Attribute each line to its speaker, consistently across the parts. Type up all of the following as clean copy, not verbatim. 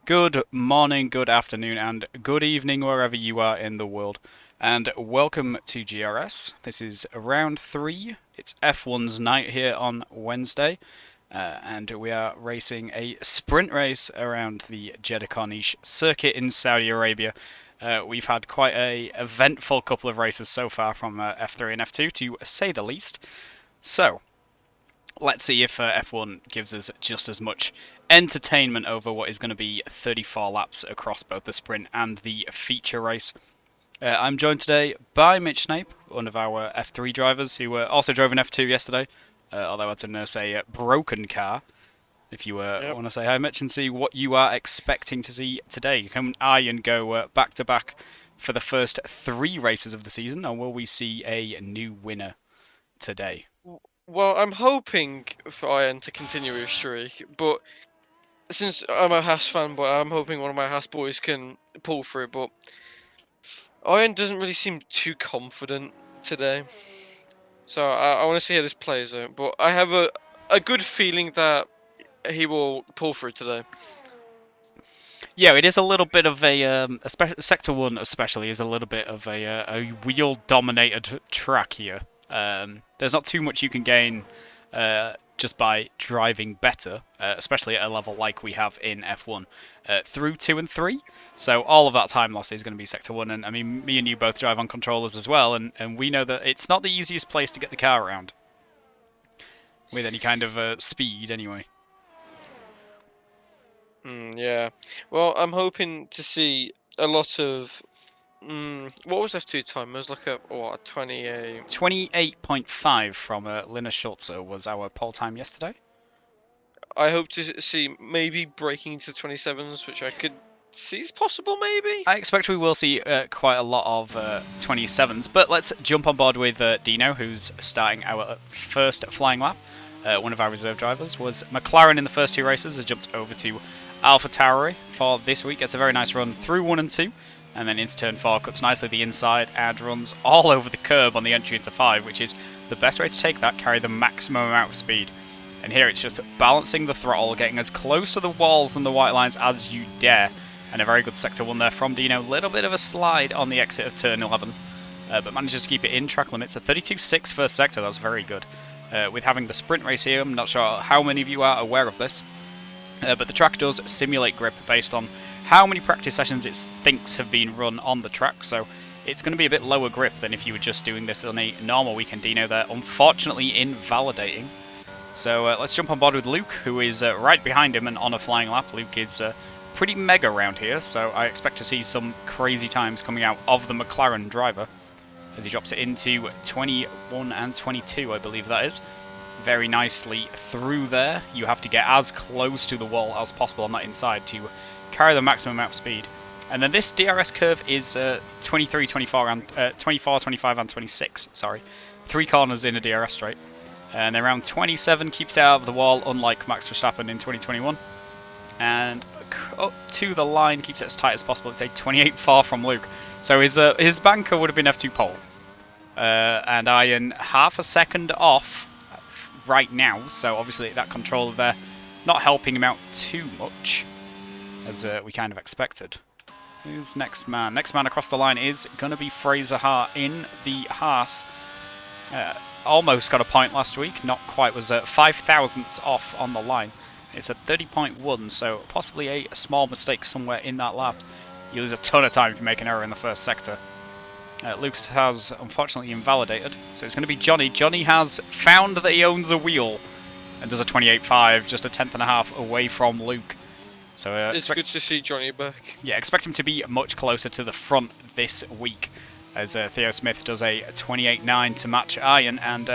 Speaker 1: Good morning, good afternoon, and good evening wherever you are in the world. And welcome to GRS. This is round 3. It's F1's night here on Wednesday. And we are racing a sprint race around the Jeddah Corniche circuit in Saudi Arabia. We've had quite a eventful couple of races so far from F3 and F2, to say the least. So, let's see if F1 gives us just as much entertainment over what is going to be 34 laps across both the sprint and the feature race. I'm joined today by Mitch Snape, one of our F3 drivers, who also drove an F2 yesterday, although I had to nurse a broken car. If you
Speaker 2: Yep.
Speaker 1: want to say hi, Mitch, and see what you are expecting to see today. Can I and go back to back for the first 3 races of the season, or will we see a new winner today?
Speaker 2: Well, I'm hoping for Iron to continue his streak, but since I'm a Haas fanboy, I'm hoping one of my Haas boys can pull through. But Iron doesn't really seem too confident today, so I want to see how this plays out. But I have a good feeling that he will pull through today.
Speaker 1: Yeah, it is a little bit of Sector 1 especially is a little bit of a wheel-dominated track here. There's not too much you can gain just by driving better, especially at a level like we have in F1, through 2 and 3. So all of that time loss is going to be Sector 1, and I mean, me and you both drive on controllers as well, and we know that it's not the easiest place to get the car around, with any kind of speed anyway.
Speaker 2: Yeah. Well, I'm hoping to see a lot of. What was F2 time? It was like a 28.
Speaker 1: 28.5 from Linus Schulze was our pole time yesterday.
Speaker 2: I hope to see maybe breaking into 27s, which I could see is possible, maybe.
Speaker 1: I expect we will see quite a lot of 27s, but let's jump on board with Dino, who's starting our first flying lap. One of our reserve drivers was McLaren in the first 2 races, has jumped over to AlphaTauri for this week. Gets a very nice run through 1 and 2, and then into turn 4, cuts nicely the inside and runs all over the curb on the entry into 5, which is the best way to take that, carry the maximum amount of speed. And here it's just balancing the throttle, getting as close to the walls and the white lines as you dare. And a very good sector 1 there from Dino. Little bit of a slide on the exit of turn 11, but manages to keep it in track limits. A 32.6 first sector, that's very good. With having the sprint race here, I'm not sure how many of you are aware of this, but the track does simulate grip based on how many practice sessions it thinks have been run on the track, so it's going to be a bit lower grip than if you were just doing this on a normal weekend Dino there, unfortunately invalidating. So let's jump on board with Luke, who is right behind him and on a flying lap. Luke is pretty mega around here, so I expect to see some crazy times coming out of the McLaren driver as he drops it into 21 and 22, I believe that is. Very nicely through there. You have to get as close to the wall as possible on that inside to carry the maximum amount of speed. And then this DRS curve is 23, 24, and 24, 25, and 26. Sorry, 3 corners in a DRS straight. And then around 27 keeps it out of the wall, unlike Max Verstappen in 2021. And up to the line, keeps it as tight as possible. It's a 28.4 from Luke. So his banker would have been F2 pole. And I am half a second off right now, so obviously that controller there not helping him out too much, as we kind of expected. Who's next man? Next man across the line is going to be Fraser Hart in the Haas. Almost got a point last week, not quite, was 5 thousandths off on the line. It's a 30.1, so possibly a small mistake somewhere in that lap. You lose a ton of time if you make an error in the first sector. Lucas has unfortunately invalidated, so it's going to be Johnny. Johnny has found that he owns a wheel and does a 28.5, just a tenth and a half away from Luke. So
Speaker 2: It's good to see Johnny back.
Speaker 1: yeah, expect him to be much closer to the front this week, as Theo Smith does a 28.9 to match Iron, and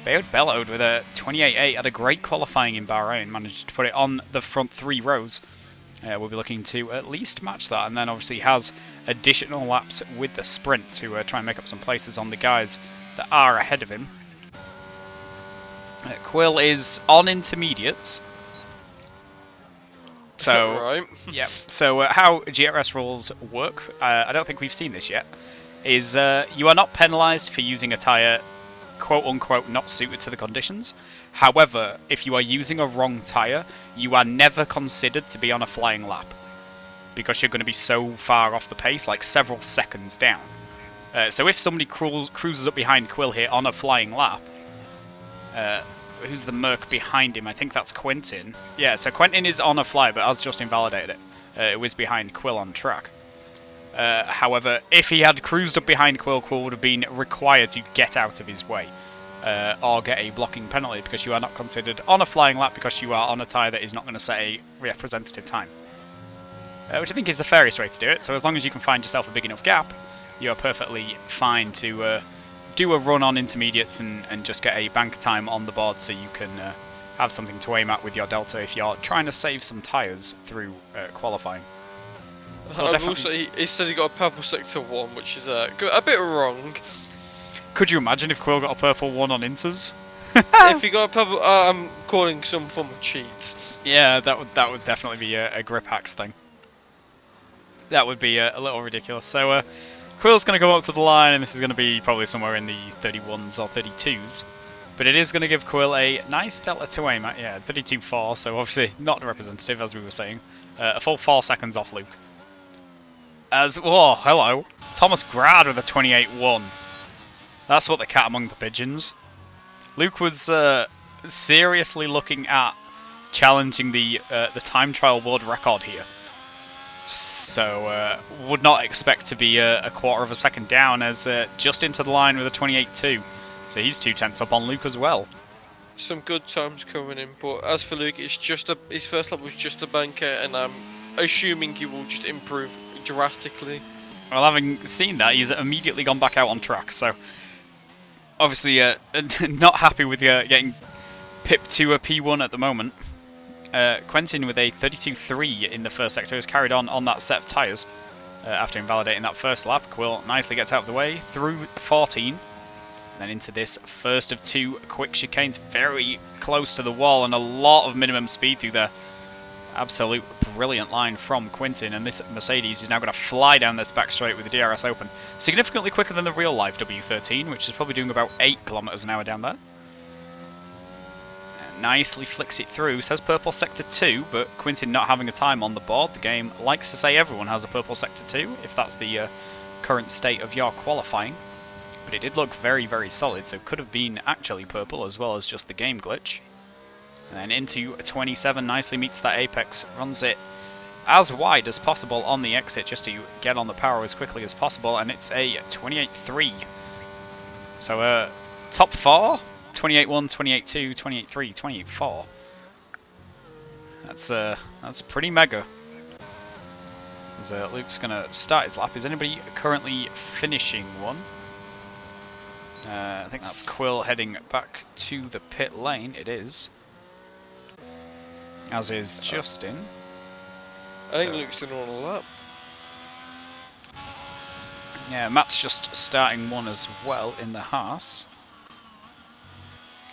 Speaker 1: Bayard Bellowed with a 28.8 had a great qualifying in Bahrain, managed to put it on the front 3 rows. We'll be looking to at least match that, and then obviously has additional laps with the sprint to try and make up some places on the guys that are ahead of him. Quill is on intermediates. So,
Speaker 2: Right.
Speaker 1: yeah. So how GRS rules work, I don't think we've seen this yet, is you are not penalised for using a tyre quote-unquote not suited to the conditions. However, if you are using a wrong tyre, you are never considered to be on a flying lap. because you're going to be so far off the pace, like several seconds down. So if somebody cruises up behind Quill here on a flying lap, who's the Merc behind him? I think that's Quentin. Yeah, so Quentin is on a fly, but has just invalidated it. It was behind Quill on track. However, if he had cruised up behind Quill, Quill would have been required to get out of his way. Or get a blocking penalty, because you are not considered on a flying lap because you are on a tyre that is not going to set a representative time. Which I think is the fairest way to do it, so as long as you can find yourself a big enough gap, you are perfectly fine to do a run on intermediates and just get a bank time on the board so you can have something to aim at with your delta if you're trying to save some tyres through qualifying.
Speaker 2: Also, he said he got a purple sector 1, which is a bit wrong.
Speaker 1: Could you imagine if Quill got a purple 1 on inters?
Speaker 2: If he got a purple, I'm calling some form of cheat.
Speaker 1: Yeah, that would definitely be a grip hacks thing. That would be a little ridiculous. So Quill's going to go up to the line, and this is going to be probably somewhere in the 31s or 32s. But it is going to give Quill a nice delta to aim at. Yeah, 32.4, so obviously not representative, as we were saying. A full 4 seconds off Luke. Whoa, hello. Thomas Grad with a 28.1. That's what the cat among the pigeons. Luke was seriously looking at challenging the time trial world record here. So, would not expect to be a quarter of a second down, as just into the line with a 28.2. So he's 2/10 up on Luke as well.
Speaker 2: Some good times coming in, but as for Luke, it's just his first lap was just a banker, and I'm assuming he will just improve drastically.
Speaker 1: Well, having seen that, he's immediately gone back out on track, so obviously not happy with getting pipped to a P1 at the moment. Quentin with a 32.3 in the first sector has carried on that set of tyres after invalidating that first lap. Quill nicely gets out of the way through 14, and then into this first of 2 quick chicanes, very close to the wall, and a lot of minimum speed through there. Absolute brilliant line from Quentin, and this Mercedes is now going to fly down this back straight with the DRS open. Significantly quicker than the real life W13, which is probably doing about 8 kilometers an hour down there. And nicely flicks it through, says purple sector 2, but Quentin not having a time on the board. The game likes to say everyone has a purple sector 2, if that's the current state of your qualifying. But it did look very, very solid, so could have been actually purple as well as just the game glitch. And then into 27, nicely meets that apex, runs it as wide as possible on the exit just to get on the power as quickly as possible, and it's a 28.3. So top 4, 28.1, 28.2, 28.3, 28.4. That's pretty mega. As Luke's going to start his lap. Is anybody currently finishing one? I think that's Quill heading back to the pit lane. It is. As is Justin.
Speaker 2: I think Luke's doing on a lap.
Speaker 1: Yeah, Matt's just starting one as well in the Haas.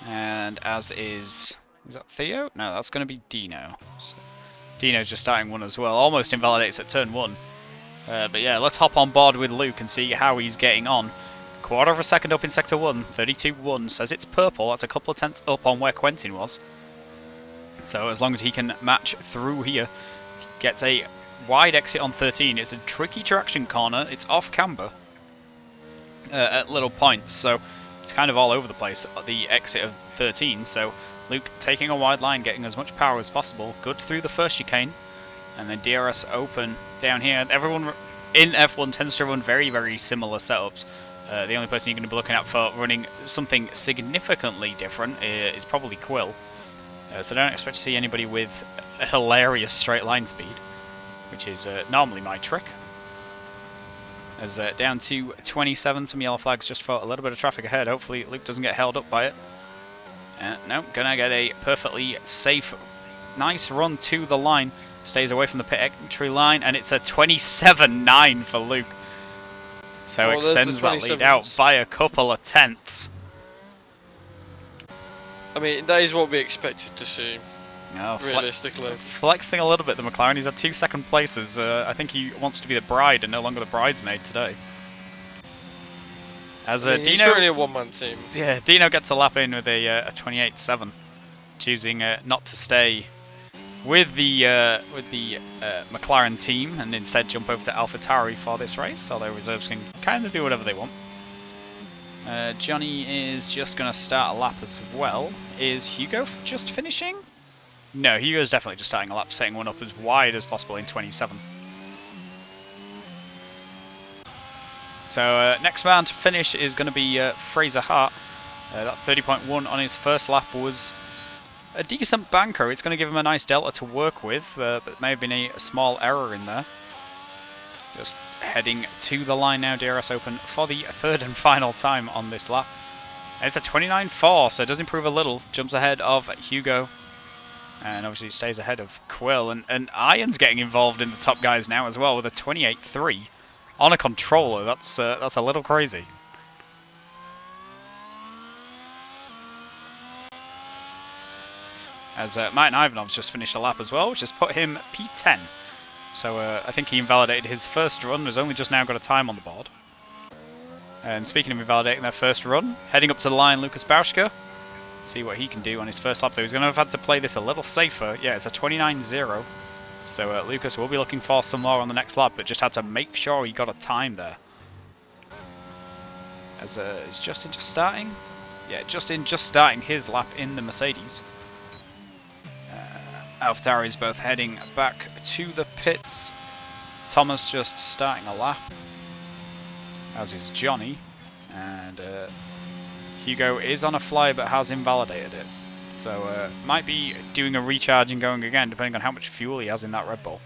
Speaker 1: And as is that Theo? No, that's going to be Dino. So Dino's just starting one as well. Almost invalidates at turn 1. But yeah, let's hop on board with Luke and see how he's getting on. Quarter of a second up in sector 1. 32.1 says it's purple. That's a couple of tenths up on where Quentin was. So as long as he can match through here, gets a wide exit on 13. It's a tricky traction corner. It's off camber at little points, so it's kind of all over the place at the exit of 13. So Luke taking a wide line, getting as much power as possible. Good through the first chicane, and then DRS open down here. Everyone in F1 tends to run very, very similar setups. The only person you're going to be looking at for running something significantly different is probably Quill. So don't expect to see anybody with a hilarious straight line speed, which is normally my trick. As down to 27, some yellow flags just for a little bit of traffic ahead. Hopefully Luke doesn't get held up by it. No, gonna get a perfectly safe, nice run to the line. Stays away from the pit entry line, and it's a 27.9 for Luke. So extends that lead out by a couple of tenths.
Speaker 2: I mean, that is what we expected to see, realistically.
Speaker 1: Flexing a little bit, the McLaren. He's had 2 second places. I think he wants to be the bride and no longer the bridesmaid today. As
Speaker 2: Dino, he's currently a one-man team.
Speaker 1: Yeah, Dino gets a lap in with a 28.7, choosing not to stay with the McLaren team and instead jump over to AlphaTauri for this race, although reserves can kind of do whatever they want. Johnny is just going to start a lap as well. Is Hugo just finishing? No, Hugo's definitely just starting a lap, setting one up as wide as possible in 27. So next man to finish is going to be Fraser Hart. That 30.1 on his first lap was a decent banker. It's going to give him a nice delta to work with, but may have been a small error in there. Just heading to the line now, DRS Open, for the third and final time on this lap. And it's a 29.4, so it does improve a little. Jumps ahead of Hugo. And obviously stays ahead of Quill. And Iron's getting involved in the top guys now as well with a 28.3 on a controller. That's a little crazy. As Martin Ivanov's just finished a lap as well, which has put him P10. So I think he invalidated his first run, has only just now got a time on the board. And speaking of invalidating their first run, heading up to the line, Lucas Bauschke. See what he can do on his first lap, though. He's going to have had to play this a little safer. Yeah, it's a 29.0. So Lucas will be looking for some more on the next lap, but just had to make sure he got a time there. As is Justin just starting? Yeah, Justin just starting his lap in the Mercedes. AlphaTauri is both heading back to the pits. Thomas just starting a lap, as is Johnny. And Hugo is on a fly but has invalidated it. So might be doing a recharge and going again, depending on how much fuel he has in that Red Bull.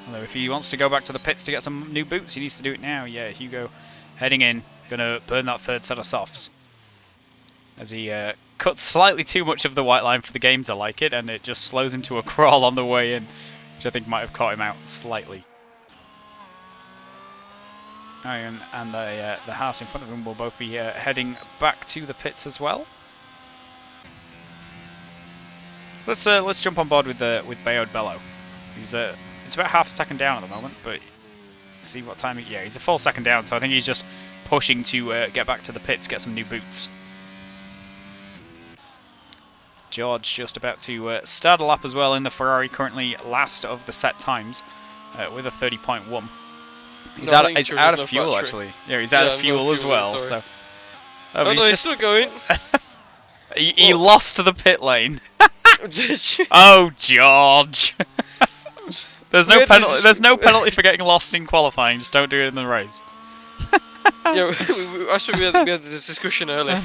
Speaker 1: Although if he wants to go back to the pits to get some new boots, he needs to do it now. Yeah, Hugo heading in, gonna burn that third set of softs. As he cuts slightly too much of the white line for the game to like it, and it just slows him to a crawl on the way in, which I think might have caught him out slightly. Iron and the Haas in front of him will both be heading back to the pits as well. Let's jump on board with Bayard Bello, who's it's about half a second down at the moment, but see what time yeah, he's a full second down, so I think he's just pushing to get back to the pits, get some new boots. George just about to start a lap as well in the Ferrari, currently last of the set times with a 30.1. He's out of fuel, actually. Yeah, he's out of fuel as well. So,
Speaker 2: oh, no, he's still going.
Speaker 1: he lost the pit lane. Oh, George! There's no penalty. There's no penalty for getting lost in qualifying. Just don't do it in the race.
Speaker 2: Yeah, actually we had this discussion earlier.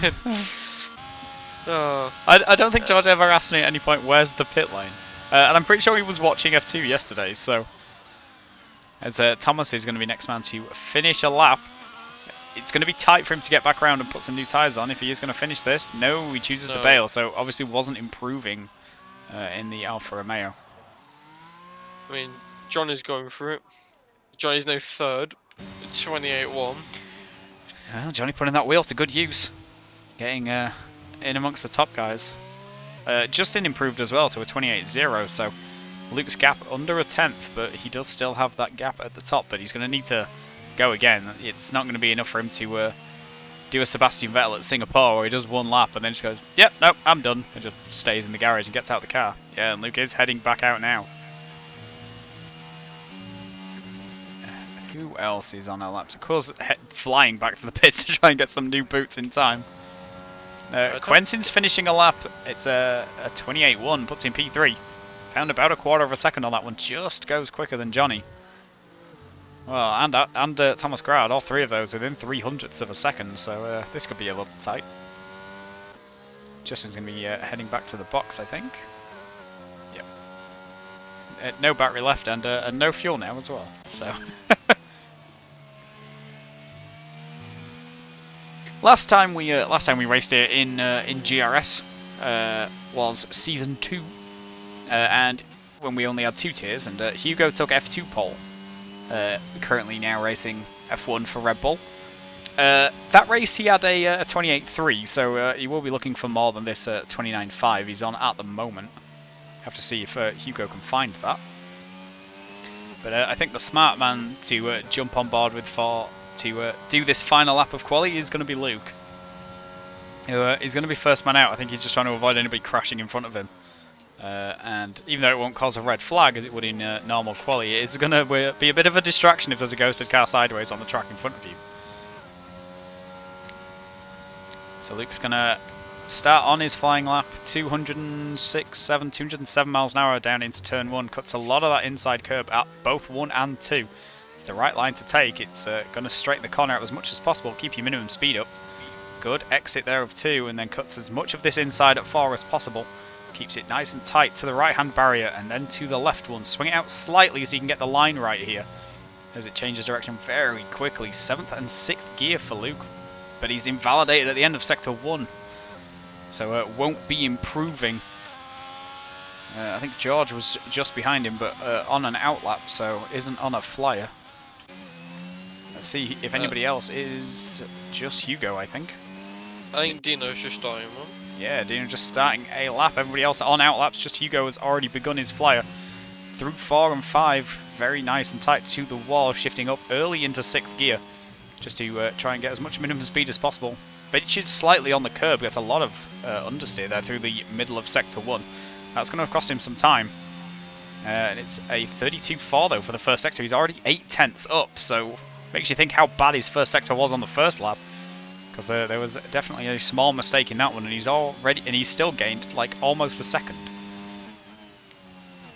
Speaker 2: Oh.
Speaker 1: I don't think George ever asked me at any point where's the pit lane, and I'm pretty sure he was watching F2 yesterday. So. As Thomas is going to be next man to finish a lap. It's going to be tight for him to get back around and put some new tyres on if he is going to finish this. No, he chooses to bail, so obviously wasn't improving in the Alfa Romeo.
Speaker 2: I mean, John is going for it. Johnny's now third, 28.1.
Speaker 1: Well, Johnny putting that wheel to good use. Getting in amongst the top guys. Justin improved as well to a 28.0, so Luke's gap under a tenth, but he does still have that gap at the top, but he's going to need to go again. It's not going to be enough for him to do a Sebastian Vettel at Singapore where he does one lap and then just goes, yep, nope, I'm done, and just stays in the garage and gets out of the car. Yeah, and Luke is heading back out now. Who else is on our laps? Of course, flying back to the pits to try and get some new boots in time. Quentin's finishing a lap. It's a 28.1, puts him P3. Found about a quarter of a second on that one. Just goes quicker than Johnny. Well, and Thomas Grad, all three of those within 0.03 of a second, so this could be a little tight. Justin's going to be heading back to the box, I think. Yep. No battery left and no fuel now as well. So last time we raced here in GRS was season 2. And when we only had 2 tiers, and Hugo took F2 pole, currently now racing F1 for Red Bull. That race he had a 28.3, so he will be looking for more than this 29.5 he's on at the moment. Have to see if Hugo can find that. But I think the smart man to jump on board with to do this final lap of quali is going to be Luke. He's going to be first man out. I think he's just trying to avoid anybody crashing in front of him. And even though it won't cause a red flag as it would in normal quali, it is going to be a bit of a distraction if there's a ghosted car sideways on the track in front of you. So Luke's going to start on his flying lap, 207 miles an hour down into turn 1. Cuts a lot of that inside curb at both 1 and 2. It's the right line to take. It's going to straighten the corner out as much as possible, keep your minimum speed up. Good exit there of 2, and then cuts as much of this inside at 4 as possible. Keeps it nice and tight to the right-hand barrier, and then to the left one. Swing it out slightly so you can get the line right here, as it changes direction very quickly. 7th and 6th gear for Luke, but he's invalidated at the end of Sector 1. So won't be improving. I think George was just behind him, but on an outlap, so isn't on a flyer. Let's see if anybody else is. Just Hugo, I think.
Speaker 2: I think Dino's just starting one.
Speaker 1: Yeah, Dino just starting a lap. Everybody else on outlaps. Just Hugo has already begun his flyer. Through 4 and 5, very nice and tight to the wall, shifting up early into 6th gear, just to try and get as much minimum speed as possible. Bitches slightly on the curb, gets a lot of understeer there through the middle of Sector 1. That's going to have cost him some time. And it's a 32.4 though for the first sector. He's already 8 tenths up, so makes you think how bad his first sector was on the first lap. Because there was definitely a small mistake in that one, and he's still gained like almost a second.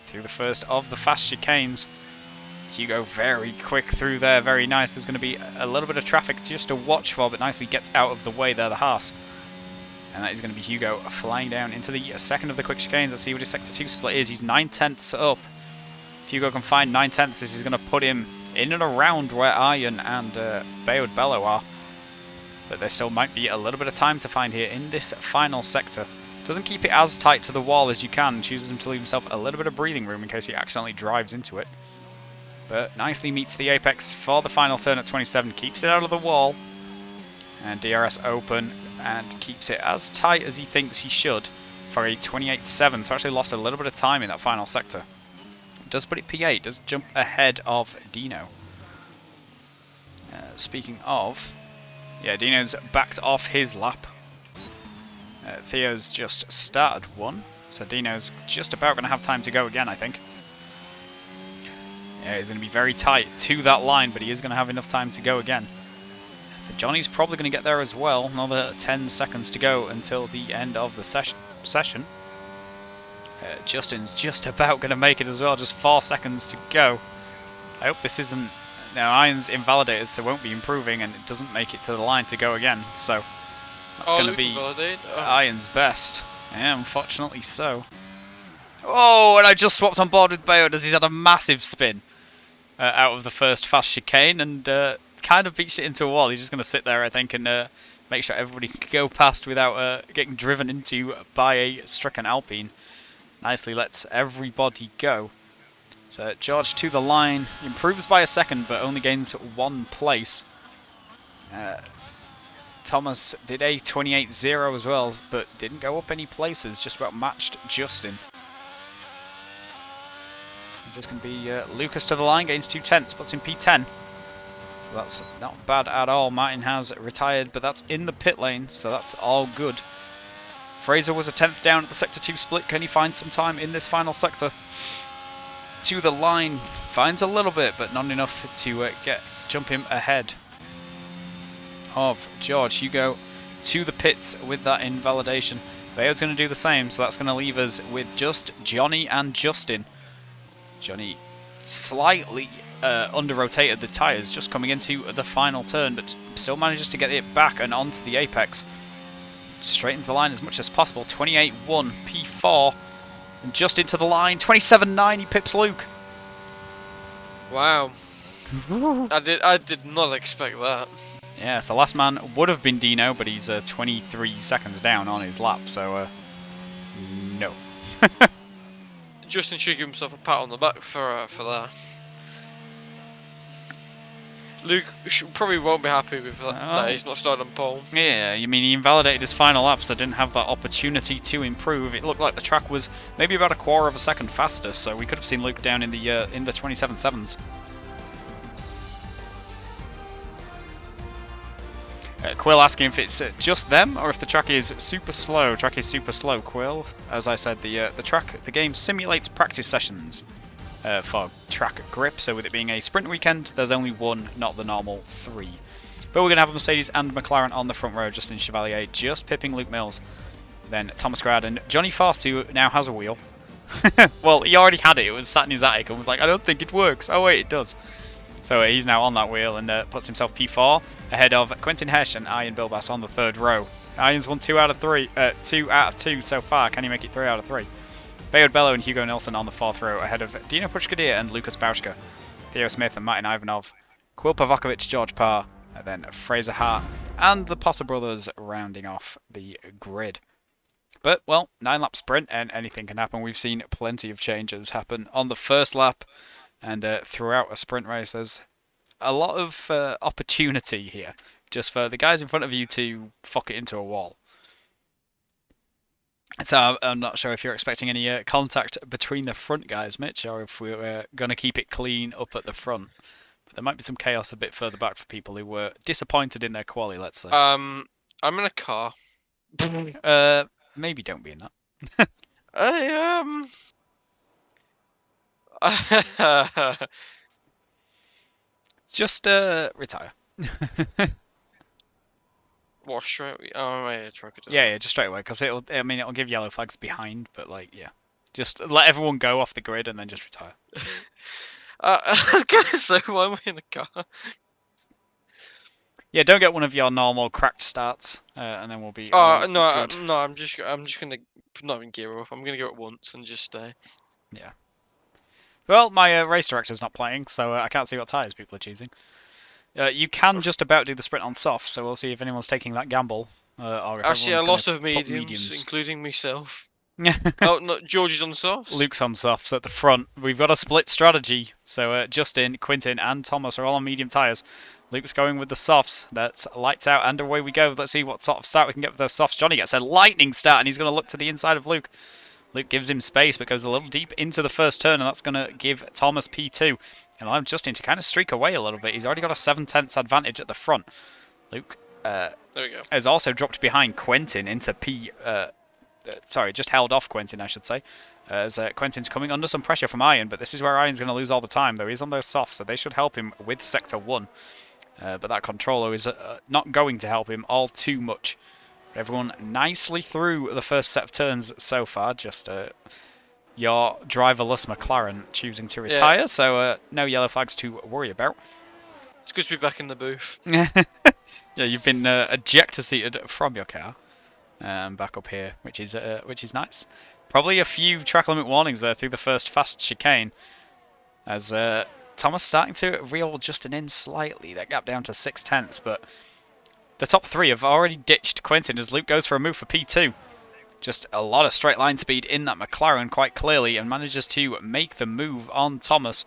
Speaker 1: Through the first of the fast chicanes. Hugo very quick through there, very nice. There's going to be a little bit of traffic just to watch for, but nicely gets out of the way there, the Haas. And that is going to be Hugo flying down into the second of the quick chicanes. Let's see what his Sector 2 split is. He's 9 tenths up. If Hugo can find 9 tenths, this is going to put him in and around where Iron and Baywood Bellow are. But there still might be a little bit of time to find here in this final sector. Doesn't keep it as tight to the wall as you can. Chooses him to leave himself a little bit of breathing room in case he accidentally drives into it. But nicely meets the apex for the final turn at 27. Keeps it out of the wall. And DRS open and keeps it as tight as he thinks he should for a 28.7. So actually lost a little bit of time in that final sector. Does put it P8. Does jump ahead of Dino. Speaking of... Yeah, Dino's backed off his lap. Theo's just started one. So Dino's just about going to have time to go again, I think. Yeah, he's going to be very tight to that line, but he is going to have enough time to go again. Johnny's probably going to get there as well. Another 10 seconds to go until the end of the session. Justin's just about going to make it as well. Just 4 seconds to go. I hope this isn't... Now, Iron's invalidated, so won't be improving, and it doesn't make it to the line to go again. So that's going to be Iron's best. Yeah, unfortunately so. Oh, and I just swapped on board with Bayard as he's had a massive spin out of the first fast chicane and kind of beached it into a wall. He's just going to sit there, I think, and make sure everybody can go past without getting driven into by a stricken Alpine. Nicely lets everybody go. So George to the line, improves by a second, but only gains 1 place. Thomas did a 28.0 as well, but didn't go up any places, just about matched Justin. It's just going to be Lucas to the line, gains 2 tenths, puts in P10. So that's not bad at all. Martin has retired, but that's in the pit lane, so that's all good. Fraser was a 10th down at the Sector 2 split. Can he find some time in this final sector? To the line, finds a little bit, but not enough to jump him ahead of George. Hugo to the pits with that invalidation. Bayard's going to do the same, so that's going to leave us with just Johnny and Justin. Johnny slightly under-rotated the tyres just coming into the final turn, but still manages to get it back and onto the apex. Straightens the line as much as possible. 28.1, P4. And just into the line, 27.9, he pips Luke.
Speaker 2: Wow. I did not expect that.
Speaker 1: Yeah, so last man would have been Dino, but he's 23 seconds down on his lap, so no.
Speaker 2: Justin should give himself a pat on the back for that. Luke probably won't be happy with that he's not started on pole.
Speaker 1: Yeah, I mean, he invalidated his final lap, so didn't have that opportunity to improve. It looked like the track was maybe about a quarter of a second faster, so we could have seen Luke down in the 27.7s. Quill asking if it's just them or if the track is super slow. Track is super slow, Quill. As I said, the game simulates practice sessions for track grip. So with it being a sprint weekend, there's only one, not the normal 3. But we're going to have a Mercedes and McLaren on the front row. Justin Chevalier just pipping Luke Mills. Then Thomas Grad and Johnny Foss, who now has a wheel. Well, he already had it. It was sat in his attic and was like, I don't think it works. Oh, wait, it does. So he's now on that wheel and puts himself P4 ahead of Quentin Hesch and Ian Bilbas on the third row. Ian's won 2 out of 3, 2 out of 2 so far. Can he make it 3 out of 3? Bayard Bello and Hugo Nilsson on the fourth row ahead of Dino Pushkadir and Lucas Bauschka. Theo Smith and Martin Ivanov. Quil Pavokovic, George Parr, and then Fraser Hart and the Potter brothers rounding off the grid. But, well, 9-lap sprint and anything can happen. We've seen plenty of changes happen on the first lap. And throughout a sprint race, there's a lot of opportunity here, just for the guys in front of you to fuck it into a wall. So I'm not sure if you're expecting any contact between the front guys, Mitch, or if we're going to keep it clean up at the front. But there might be some chaos a bit further back for people who were disappointed in their quali, let's say.
Speaker 2: I'm in a car.
Speaker 1: Maybe don't be in that. Just retire.
Speaker 2: What, straight? Oh, yeah, truck it.
Speaker 1: Yeah, just straight away, because it'll give yellow flags behind, but like, yeah. Just let everyone go off the grid and then just retire.
Speaker 2: I was gonna say, why am I in a car?
Speaker 1: Yeah, don't get one of your normal cracked starts, and then we'll be.
Speaker 2: No,
Speaker 1: good.
Speaker 2: no, I'm just gonna not even gear up. I'm gonna go at once and just stay.
Speaker 1: Yeah. Well, my race director's not playing, so I can't see what tyres people are choosing. You can just about do the sprint on soft, so we'll see if anyone's taking that gamble. Or if
Speaker 2: Actually, a
Speaker 1: lot
Speaker 2: of mediums, including myself.
Speaker 1: Yeah.
Speaker 2: Oh, no, George is on softs.
Speaker 1: Luke's on softs at the front. We've got a split strategy, so Justin, Quintin, and Thomas are all on medium tyres. Luke's going with the softs. That's lights out, and away we go. Let's see what sort of start we can get with those softs. Johnny gets a lightning start, and he's going to look to the inside of Luke. Luke gives him space, but goes a little deep into the first turn, and that's going to give Thomas P2. And allow Justin to kind of streak away a little bit. He's already got a 7/10 advantage at the front. Luke
Speaker 2: there we go.
Speaker 1: has also dropped behind Quentin into P... sorry, just held off Quentin, I should say. As Quentin's coming under some pressure from Iron, but this is where Iron's going to lose all the time, though. He's on those softs, so they should help him with Sector 1. But that controller is not going to help him all too much. Everyone nicely through the first set of turns so far. Just your driverless McLaren choosing to retire, yeah. So no yellow flags to worry about.
Speaker 2: It's good to be back in the booth.
Speaker 1: Yeah, you've been ejector-seated from your car. Back up here, which is nice. Probably a few track limit warnings there through the first fast chicane. As Thomas starting to reel Justin in slightly. That gap down to 6/10, but the top 3 have already ditched Quentin as Luke goes for a move for P2. Just a lot of straight line speed in that McLaren quite clearly, and manages to make the move on Thomas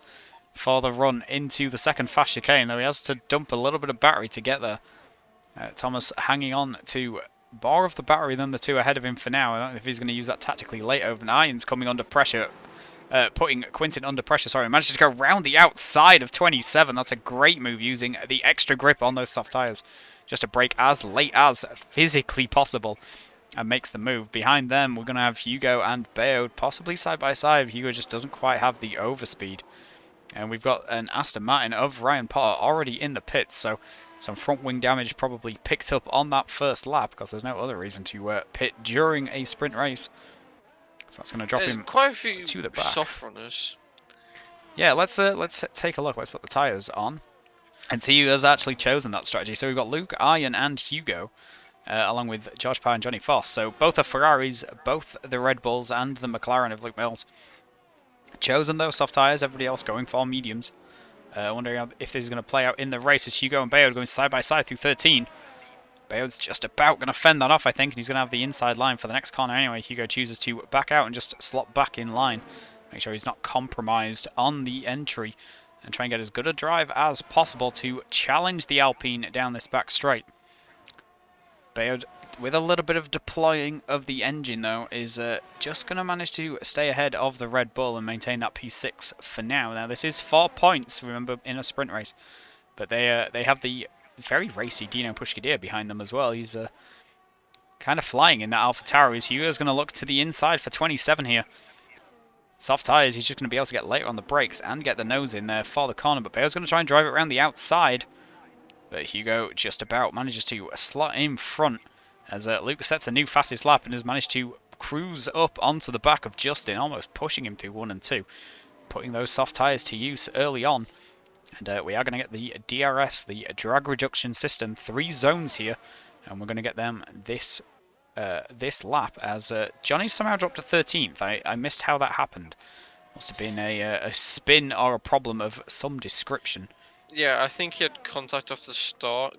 Speaker 1: for the run into the second fast chicane, though he has to dump a little bit of battery to get there. Thomas hanging on to more of the battery than the 2 ahead of him for now. I don't know if he's going to use that tactically later. But Iron's coming under pressure, putting Quentin under pressure. Sorry, manages to go round the outside of 27. That's a great move using the extra grip on those soft tyres. Just to brake as late as physically possible. And makes the move. Behind them, we're going to have Hugo and Bayard possibly side by side. Hugo just doesn't quite have the overspeed. And we've got an Aston Martin of Ryan Potter already in the pits. So some front wing damage probably picked up on that first lap because there's no other reason to pit during a sprint race. So that's going to drop him
Speaker 2: quite a few
Speaker 1: to the back.
Speaker 2: Soft runners.
Speaker 1: Yeah, let's take a look. Let's put the tyres on and see who has actually chosen that strategy. So we've got Luke, Ian, and Hugo, along with George Parr and Johnny Foss. So both are Ferraris, both the Red Bulls, and the McLaren of Luke Mills. Chosen those soft tyres. Everybody else going for mediums. Wondering if this is going to play out in the race as Hugo and Bayard going side by side through 13. Bayard's just about going to fend that off, I think, and he's going to have the inside line for the next corner anyway. Hugo chooses to back out and just slot back in line. Make sure he's not compromised on the entry and try and get as good a drive as possible to challenge the Alpine down this back straight. Bayard, with a little bit of deploying of the engine, though, is just going to manage to stay ahead of the Red Bull and maintain that P6 for now. Now, this is 4 points, remember, in a sprint race. But they have the very racy Dino Pushkadir behind them as well. He's kind of flying in that AlphaTauri. Hugo's going to look to the inside for 27 here. Soft tyres, he's just going to be able to get later on the brakes and get the nose in there for the corner. But Bayo's going to try and drive it around the outside. But Hugo just about manages to slot in front as Luke sets a new fastest lap and has managed to cruise up onto the back of Justin, almost pushing him to 1 and 2. Putting those soft tyres to use early on. And we are going to get the DRS, the drag reduction system, 3 zones here. And we're going to get them this lap as Johnny somehow dropped to 13th. I missed how that happened. Must have been a spin or a problem of some description.
Speaker 2: Yeah, I think he had contact off the start.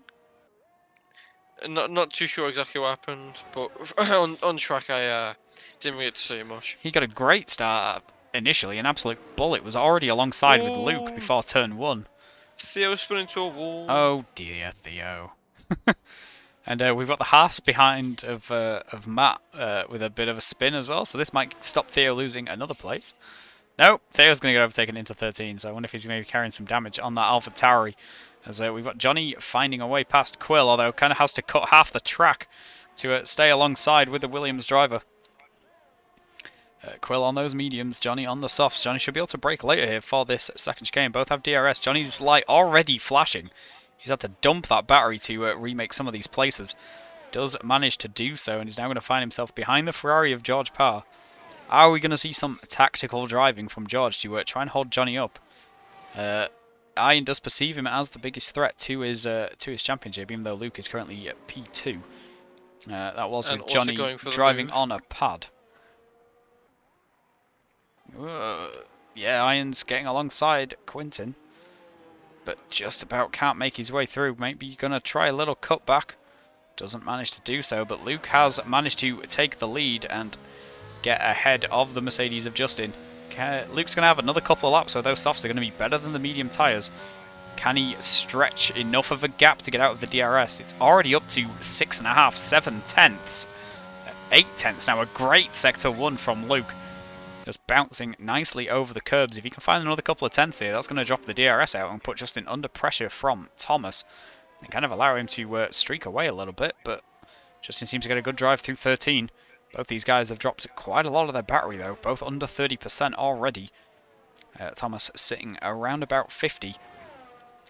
Speaker 2: Not too sure exactly what happened, but on track I didn't really get to see much.
Speaker 1: He got a great start initially. An absolute bullet was already alongside with Luke before turn 1.
Speaker 2: Theo spun into a wall.
Speaker 1: Oh dear, Theo. And we've got the Haas behind of Matt with a bit of a spin as well, so this might stop Theo losing another place. No, Theo's going to get overtaken into 13, so I wonder if he's going to be carrying some damage on that AlphaTauri. As we've got Johnny finding a way past Quill, although kind of has to cut half the track to stay alongside with the Williams driver. Quill on those mediums, Johnny on the softs. Johnny should be able to brake later here for this second chicane. Both have DRS. Johnny's light already flashing. He's had to dump that battery to remake some of these places. Does manage to do so, and he's now going to find himself behind the Ferrari of George Parr. Are we going to see some tactical driving from George to try and hold Johnny up? Ian does perceive him as the biggest threat to his championship, even though Luke is currently at P2. That was with Johnny driving on a pad. Yeah, Ian's getting alongside Quintin, but just about can't make his way through. Maybe going to try a little cutback. Doesn't manage to do so, but Luke has managed to take the lead and get ahead of the Mercedes of Justin. Luke's going to have another couple of laps, so those softs are going to be better than the medium tyres. Can he stretch enough of a gap to get out of the DRS? It's already up to 6.5, 7 tenths. 8 tenths now, a great Sector 1 from Luke. Just bouncing nicely over the curbs. If he can find another couple of tenths here, that's going to drop the DRS out and put Justin under pressure from Thomas. And kind of allow him to streak away a little bit, but Justin seems to get a good drive through 13. Both these guys have dropped quite a lot of their battery though, both under 30% already. Thomas sitting around about 50.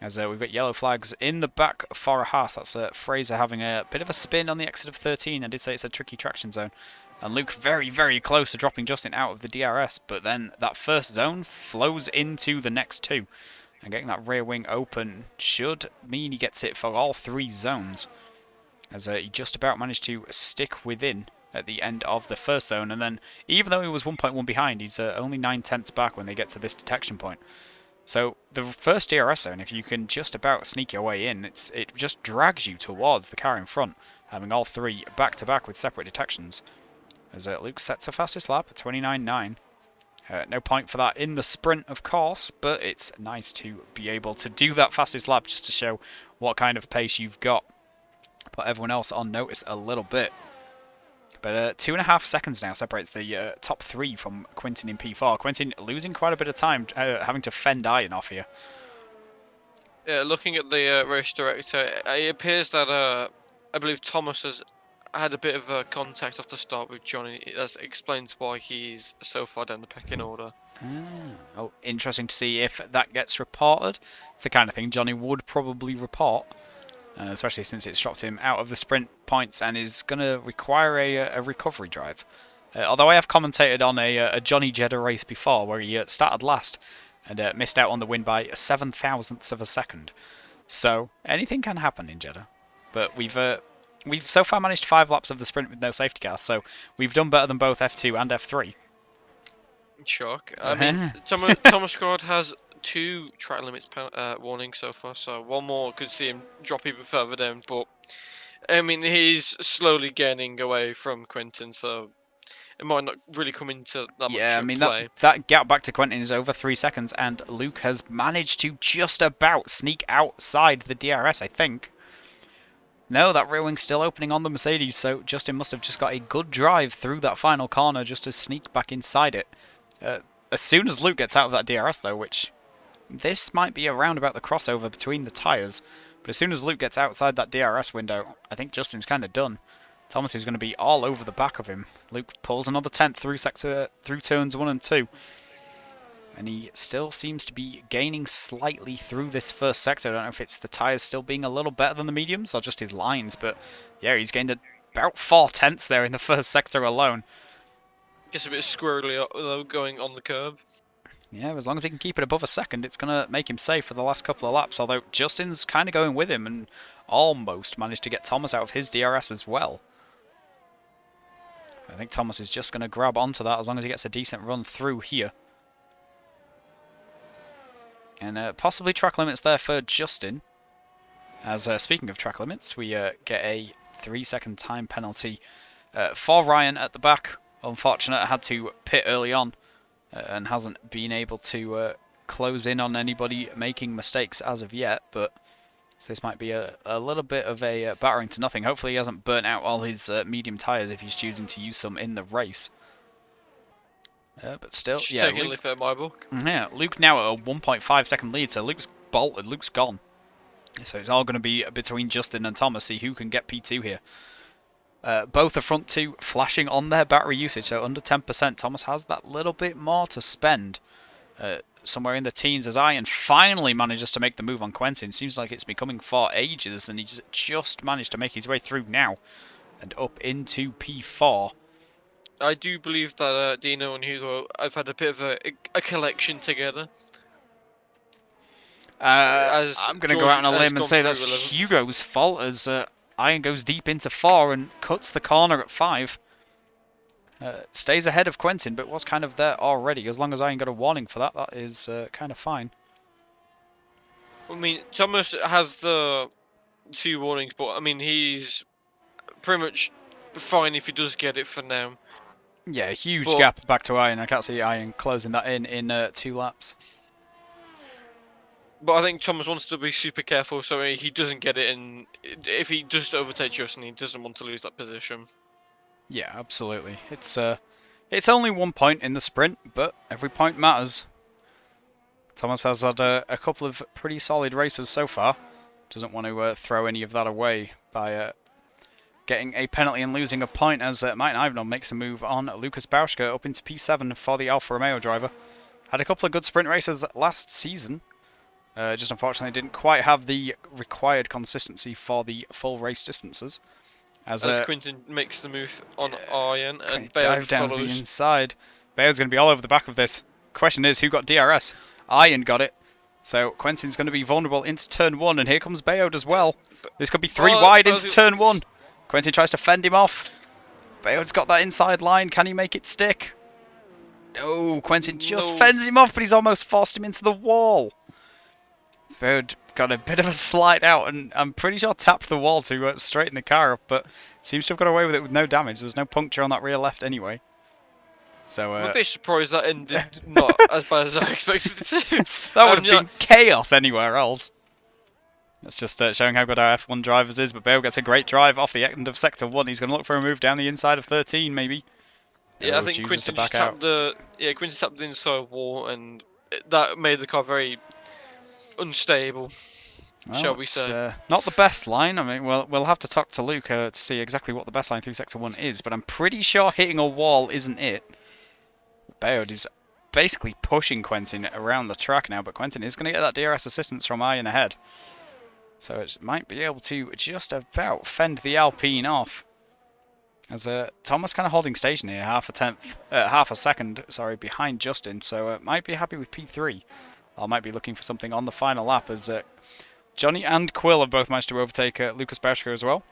Speaker 1: As we've got yellow flags in the back for a Haas. That's Fraser having a bit of a spin on the exit of 13. I did say it's a tricky traction zone. And Luke very, very close to dropping Justin out of the DRS. But then that first zone flows into the next 2. And getting that rear wing open should mean he gets it for all 3 zones. As he just about managed to stick within at the end of the first zone. And then even though he was 1.1 behind, he's only 9 tenths back when they get to this detection point. So the first DRS zone, if you can just about sneak your way in, it just drags you towards the car in front, having all 3 back-to-back with separate detections. As Luke sets a fastest lap at 29.9. No point for that in the sprint, of course, but it's nice to be able to do that fastest lap just to show what kind of pace you've got. Put everyone else on notice a little bit. But 2.5 seconds now separates the top 3 from Quintin in P4. Quintin losing quite a bit of time, having to fend Iron off here.
Speaker 2: Yeah, looking at the race director, it appears that I believe Thomas has had a bit of contact off the start with Johnny. That explains why he's so far down the pecking order.
Speaker 1: Oh, interesting to see if that gets reported. It's the kind of thing Johnny would probably report. Especially since it's dropped him out of the sprint points and is going to require a recovery drive. Although I have commentated on a Johnny Jeddah race before where he started last and missed out on the win by 7 thousandths of a second. So anything can happen in Jeddah. But we've so far managed 5 laps of the sprint with no safety cars, so we've done better than both F2 and F3.
Speaker 2: Shock. I mean, Thomas Scott has 2 track limits warnings so far, so one more could see him drop even further down, but I mean, he's slowly gaining away from Quintin, so it might not really come into that much
Speaker 1: I mean,
Speaker 2: play.
Speaker 1: that gap back to Quintin is over 3 seconds, and Luke has managed to just about sneak outside the DRS, I think. No, that rear wing's still opening on the Mercedes, so Justin must have just got a good drive through that final corner just to sneak back inside it. As soon as Luke gets out of that DRS, though, which this might be around about the crossover between the tyres, But as soon as Luke gets outside that DRS window, I think Justin's kind of done. Thomas is going to be all over the back of him. Luke pulls another 10th through turns 1 and 2. And he still seems to be gaining slightly through this first sector. I don't know if it's the tyres still being a little better than the mediums or just his lines, but yeah, he's gained about 4/10 there in the first sector alone.
Speaker 2: Gets a bit squirrely going on the curb.
Speaker 1: Yeah, as long as he can keep it above a second, it's going to make him safe for the last couple of laps, although Justin's kind of going with him and almost managed to get Thomas out of his DRS as well. I think Thomas is just going to grab onto that as long as he gets a decent run through here. And possibly track limits there for Justin. As speaking of track limits, we get a 3-second time penalty for Ryan at the back. Unfortunate, had to pit early on and hasn't been able to close in on anybody making mistakes as of yet. But so this might be a little bit of a battering to nothing. Hopefully he hasn't burnt out all his medium tyres if he's choosing to use some in the race. But still, yeah.
Speaker 2: Taking a lift out of my book.
Speaker 1: Yeah, Luke now at a 1.5 second lead, so Luke's bolted, Luke's gone. So it's all going to be between Justin and Thomas, see who can get P2 here. Both the front two flashing on their battery usage, so under 10%. Thomas has that little bit more to spend. Somewhere in the teens as Ian finally manages to make the move on Quentin. Seems like it's been coming for ages, and he's just managed to make his way through now and up into P4.
Speaker 2: I do believe that Dino and Hugo have had a bit of a collection together.
Speaker 1: I'm going to go out on a limb and say that's Hugo's fault as Iron goes deep into 4 and cuts the corner at 5. Stays ahead of Quentin, but was kind of there already. As long as Iron got a warning for that, that is kind of fine.
Speaker 2: I mean, Thomas has the 2 warnings, but I mean, he's pretty much fine if he does get it for now.
Speaker 1: Yeah, huge gap back to Iron. I can't see Iron closing that in 2 laps.
Speaker 2: But I think Thomas wants to be super careful so he doesn't get it, and if he does overtake Justin, he doesn't want to lose that position.
Speaker 1: Yeah, absolutely. It's only 1 point in the sprint, but every point matters. Thomas has had a couple of pretty solid races so far. Doesn't want to throw any of that away by getting a penalty and losing a point as Martin Ivanov makes a move on Lucas Bauschka up into P7 for the Alfa Romeo driver. Had a couple of good sprint races last season. Just unfortunately didn't quite have the required consistency for the full race distances. As
Speaker 2: Quinton makes the move on Iron and
Speaker 1: dive down the inside. Bayard's going to be all over the back of this. Question is, who got DRS? Iron got it. So Quentin's going to be vulnerable into turn 1, and here comes Bayard as well. This could be 3 wide into turn 1. Quentin tries to fend him off. Bayard's got that inside line. Can he make it stick? No, Quentin just fends him off, but he's almost forced him into the wall. Bayard got a bit of a slide out, and I'm pretty sure tapped the wall to straighten the car up, but seems to have got away with it with no damage. There's no puncture on that rear left anyway. So
Speaker 2: I'm a bit surprised that ended not as bad as I expected it to.
Speaker 1: That would have been chaos anywhere else. That's just showing how good our F1 drivers is, but Bale gets a great drive off the end of Sector 1. He's going to look for a move down the inside of 13, maybe.
Speaker 2: Yeah, I think Quinton just tapped Quinton tapped the inside wall, and that made the car very unstable,
Speaker 1: well,
Speaker 2: shall we say.
Speaker 1: Not the best line. I mean, we'll have to talk to Luke to see exactly what the best line through Sector 1 is, but I'm pretty sure hitting a wall isn't it. Bayard is basically pushing Quentin around the track now, but Quentin is going to get that DRS assistance from Iron ahead. So it might be able to just about fend the Alpine off. As Thomas kind of holding station here, half a second, behind Justin. So might be happy with P3. I might be looking for something on the final lap as Johnny and Quill have both managed to overtake Lucas Bauschka as well.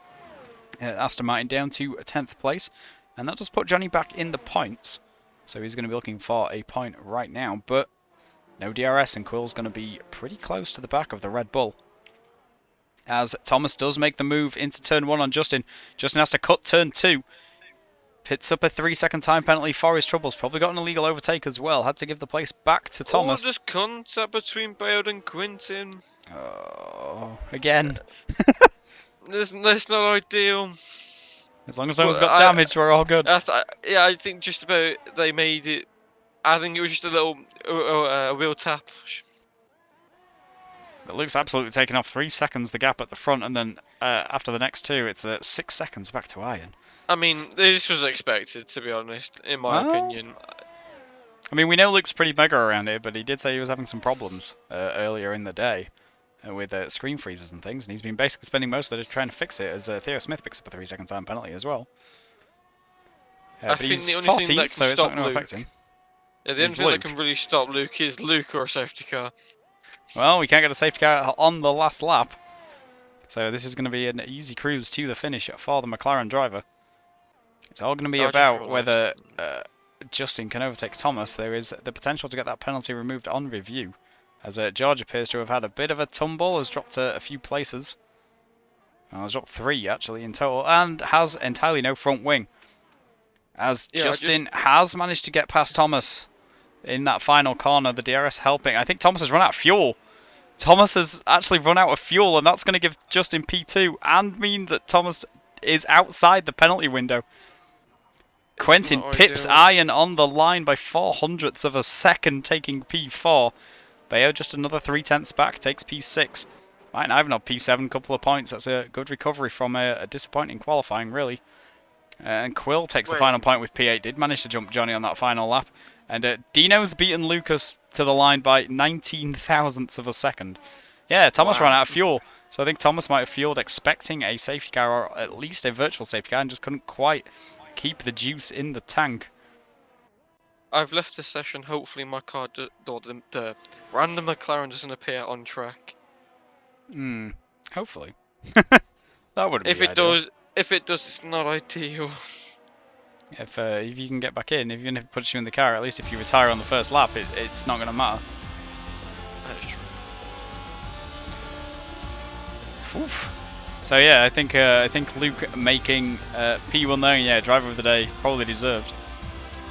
Speaker 1: Aston Martin down to 10th place, and that does put Johnny back in the points. So he's going to be looking for a point right now, but no DRS, and Quill's going to be pretty close to the back of the Red Bull. As Thomas does make the move into turn 1 on Justin. Justin has to cut turn 2. Pits up a 3-second time penalty for his troubles. Probably got an illegal overtake as well. Had to give the place back to Thomas.
Speaker 2: Oh, there's contact between Bayard and Quinton.
Speaker 1: Oh, again.
Speaker 2: That's not ideal.
Speaker 1: As long as no one's got damage, we're all good.
Speaker 2: I think just about they made it. I think it was just a little wheel tap.
Speaker 1: But Luke's absolutely taken off 3 seconds the gap at the front, and then after the next two, it's 6 seconds back to Iron.
Speaker 2: I mean, this was expected, to be honest, in my
Speaker 1: Well,
Speaker 2: opinion.
Speaker 1: I mean, we know Luke's pretty mega around here, but he did say he was having some problems earlier in the day with screen freezes and things, and he's been basically spending most of it trying to fix it, as Theo Smith picks up a 3 second time penalty as well.
Speaker 2: I
Speaker 1: But
Speaker 2: think
Speaker 1: he's
Speaker 2: the only thing
Speaker 1: 14th,
Speaker 2: that can
Speaker 1: so it's not
Speaker 2: stop
Speaker 1: going to
Speaker 2: Luke,
Speaker 1: affect him.
Speaker 2: yeah, the only
Speaker 1: Is
Speaker 2: thing that
Speaker 1: Luke.
Speaker 2: can really stop Luke is Luke or a safety car.
Speaker 1: Well, we can't get a safety car on the last lap, so this is going to be an easy cruise to the finish for the McLaren driver. It's all going to be
Speaker 2: I just
Speaker 1: about
Speaker 2: realised.
Speaker 1: whether Justin can overtake Thomas. There is the potential to get that penalty removed on review, as George appears to have had a bit of a tumble, has dropped a few places. Well, has dropped 3 actually in total, and has entirely no front wing. As
Speaker 2: Yeah,
Speaker 1: Justin has managed to get past Thomas in that final corner, the DRS helping. I think Thomas has run out of fuel. Thomas has actually run out of fuel, and that's going to give Justin P2 and mean that Thomas is outside the penalty window. Quentin pips Iron on the line by 0.04 of a second, taking P4. Bayo just another 0.3 back, takes P6. Right, Ivanov P7, couple of points. That's a good recovery from a disappointing qualifying, really. And Quill takes the final point with P8. Did manage to jump Johnny on that final lap. And Dino's beaten Lucas to the line by 19 thousandths of a second. Yeah, Thomas ran out of fuel. So I think Thomas might have fueled expecting a safety car, or at least a virtual safety car, and just couldn't quite keep the juice in the tank.
Speaker 2: I've left the session. Hopefully, my car, the random McLaren doesn't appear on track.
Speaker 1: Hopefully. That would be
Speaker 2: If it
Speaker 1: ideal.
Speaker 2: does, it's not ideal.
Speaker 1: If you can get back in, even if it puts you in the car, at least if you retire on the first lap, it's not going to matter.
Speaker 2: That's true.
Speaker 1: Oof. So yeah, I think Luke making P1 there, yeah, driver of the day, probably deserved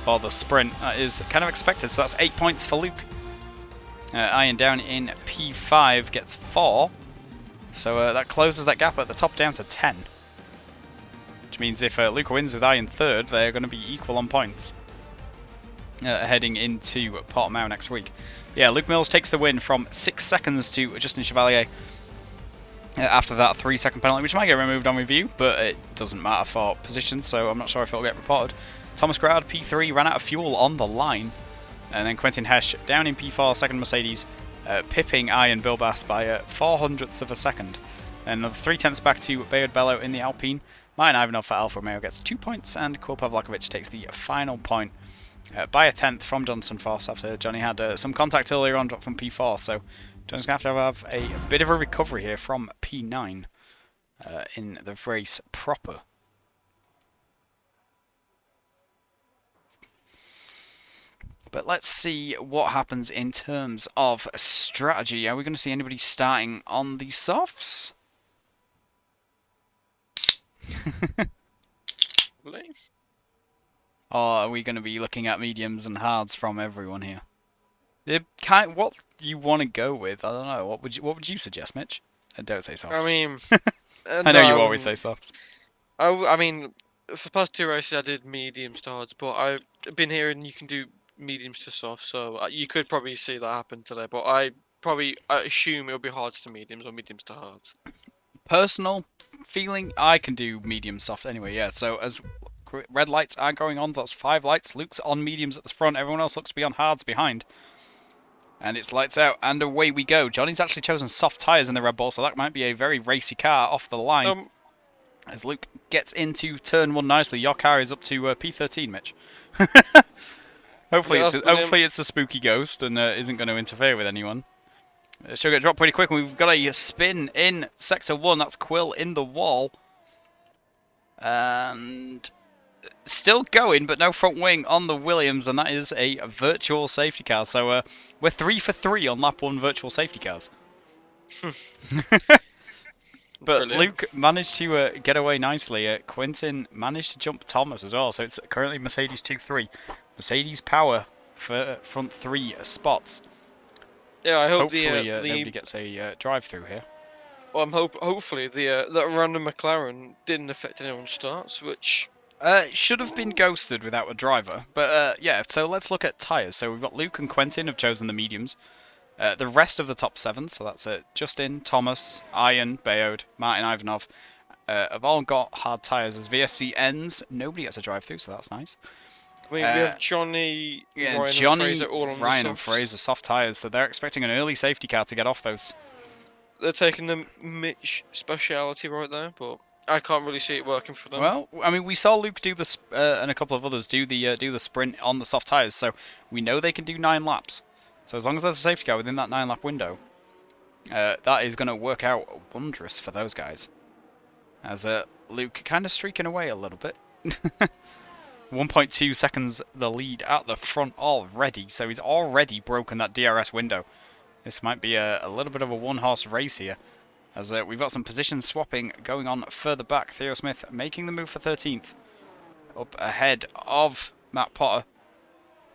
Speaker 1: for the sprint. That is kind of expected. So that's 8 points for Luke. Iron down in P5 gets 4. So that closes that gap at the top down to 10. Which means if Luke wins with Iron third, they're going to be equal on points. Heading into Portimao next week. Yeah, Luke Mills takes the win from 6 seconds to Justin Chevalier. After that 3 second penalty, which might get removed on review, but it doesn't matter for position, so I'm not sure if it'll get reported. Thomas Grad, P3, ran out of fuel on the line. And then Quentin Hesch down in P4, second Mercedes, pipping Iron Bilbas by 0.04 of a second. And another 0.3 back to Bayard Bello in the Alpine. Martin Ivanov for Alfa Romeo gets 2 points, and Kul Pavlakovic takes the final point by a 10th from Johnson Force after Johnny had some contact earlier on, dropped from P4, so Johnny's going to have a bit of a recovery here from P9 in the race proper. But let's see what happens in terms of strategy. Are we going to see anybody starting on the softs? Or are we going to be looking at mediums and hards from everyone here? What you want to go with? I don't know. What would you suggest, Mitch? Don't say softs.
Speaker 2: I mean,
Speaker 1: I know you always say softs.
Speaker 2: I mean, for the past 2 races I did mediums to hards, but I've been hearing you can do mediums to soft, so you could probably see that happen today. But I assume it'll be hards to mediums or mediums to hards.
Speaker 1: Personal feeling, I can do medium soft anyway. Yeah. So as red lights are going on, that's 5 lights. Luke's on mediums at the front. Everyone else looks to be on hards behind. And it's lights out, and away we go. Johnny's actually chosen soft tyres in the Red Bull, so that might be a very racy car off the line. As Luke gets into turn 1 nicely, your car is up to P13, Mitch. Hopefully it's a spooky ghost and isn't going to interfere with anyone. She'll get dropped pretty quick, and we've got a spin in Sector 1. That's Quill in the wall. And still going, but no front wing on the Williams, and that is a virtual safety car. So we're 3 for 3 on lap 1 virtual safety cars. But
Speaker 2: Brilliant.
Speaker 1: Luke managed to get away nicely. Quentin managed to jump Thomas as well, so it's currently Mercedes 2-3. Mercedes power for front 3 spots.
Speaker 2: Yeah, I hope
Speaker 1: hopefully nobody gets a drive-through here.
Speaker 2: Well, hopefully that random McLaren didn't affect anyone's starts, which
Speaker 1: should have been ghosted without a driver. But yeah, so let's look at tyres. So we've got Luke and Quentin have chosen the mediums. The rest of the top 7, so that's Justin, Thomas, Iron, Bayode, Martin Ivanov, have all got hard tyres. As VSC ends, nobody gets a drive-through, so that's nice.
Speaker 2: I mean, we have Johnny,
Speaker 1: Yeah,
Speaker 2: Ryan, and
Speaker 1: Johnny,
Speaker 2: Fraser all on the
Speaker 1: Ryan, and
Speaker 2: softs.
Speaker 1: Fraser soft tyres, so they're expecting an early safety car to get off those.
Speaker 2: They're taking the Mitch speciality right there, but I can't really see it working for them.
Speaker 1: Well, I mean, we saw Luke do this, and a couple of others do the sprint on the soft tyres, so we know they can do 9 laps. So as long as there's a safety car within that 9-lap window, that is going to work out wondrous for those guys. As Luke kind of streaking away a little bit. 1.2 seconds the lead at the front already, so he's already broken that DRS window. This might be a little bit of a one-horse race here, as we've got some position swapping going on further back. Theo Smith making the move for 13th, up ahead of Matt Potter,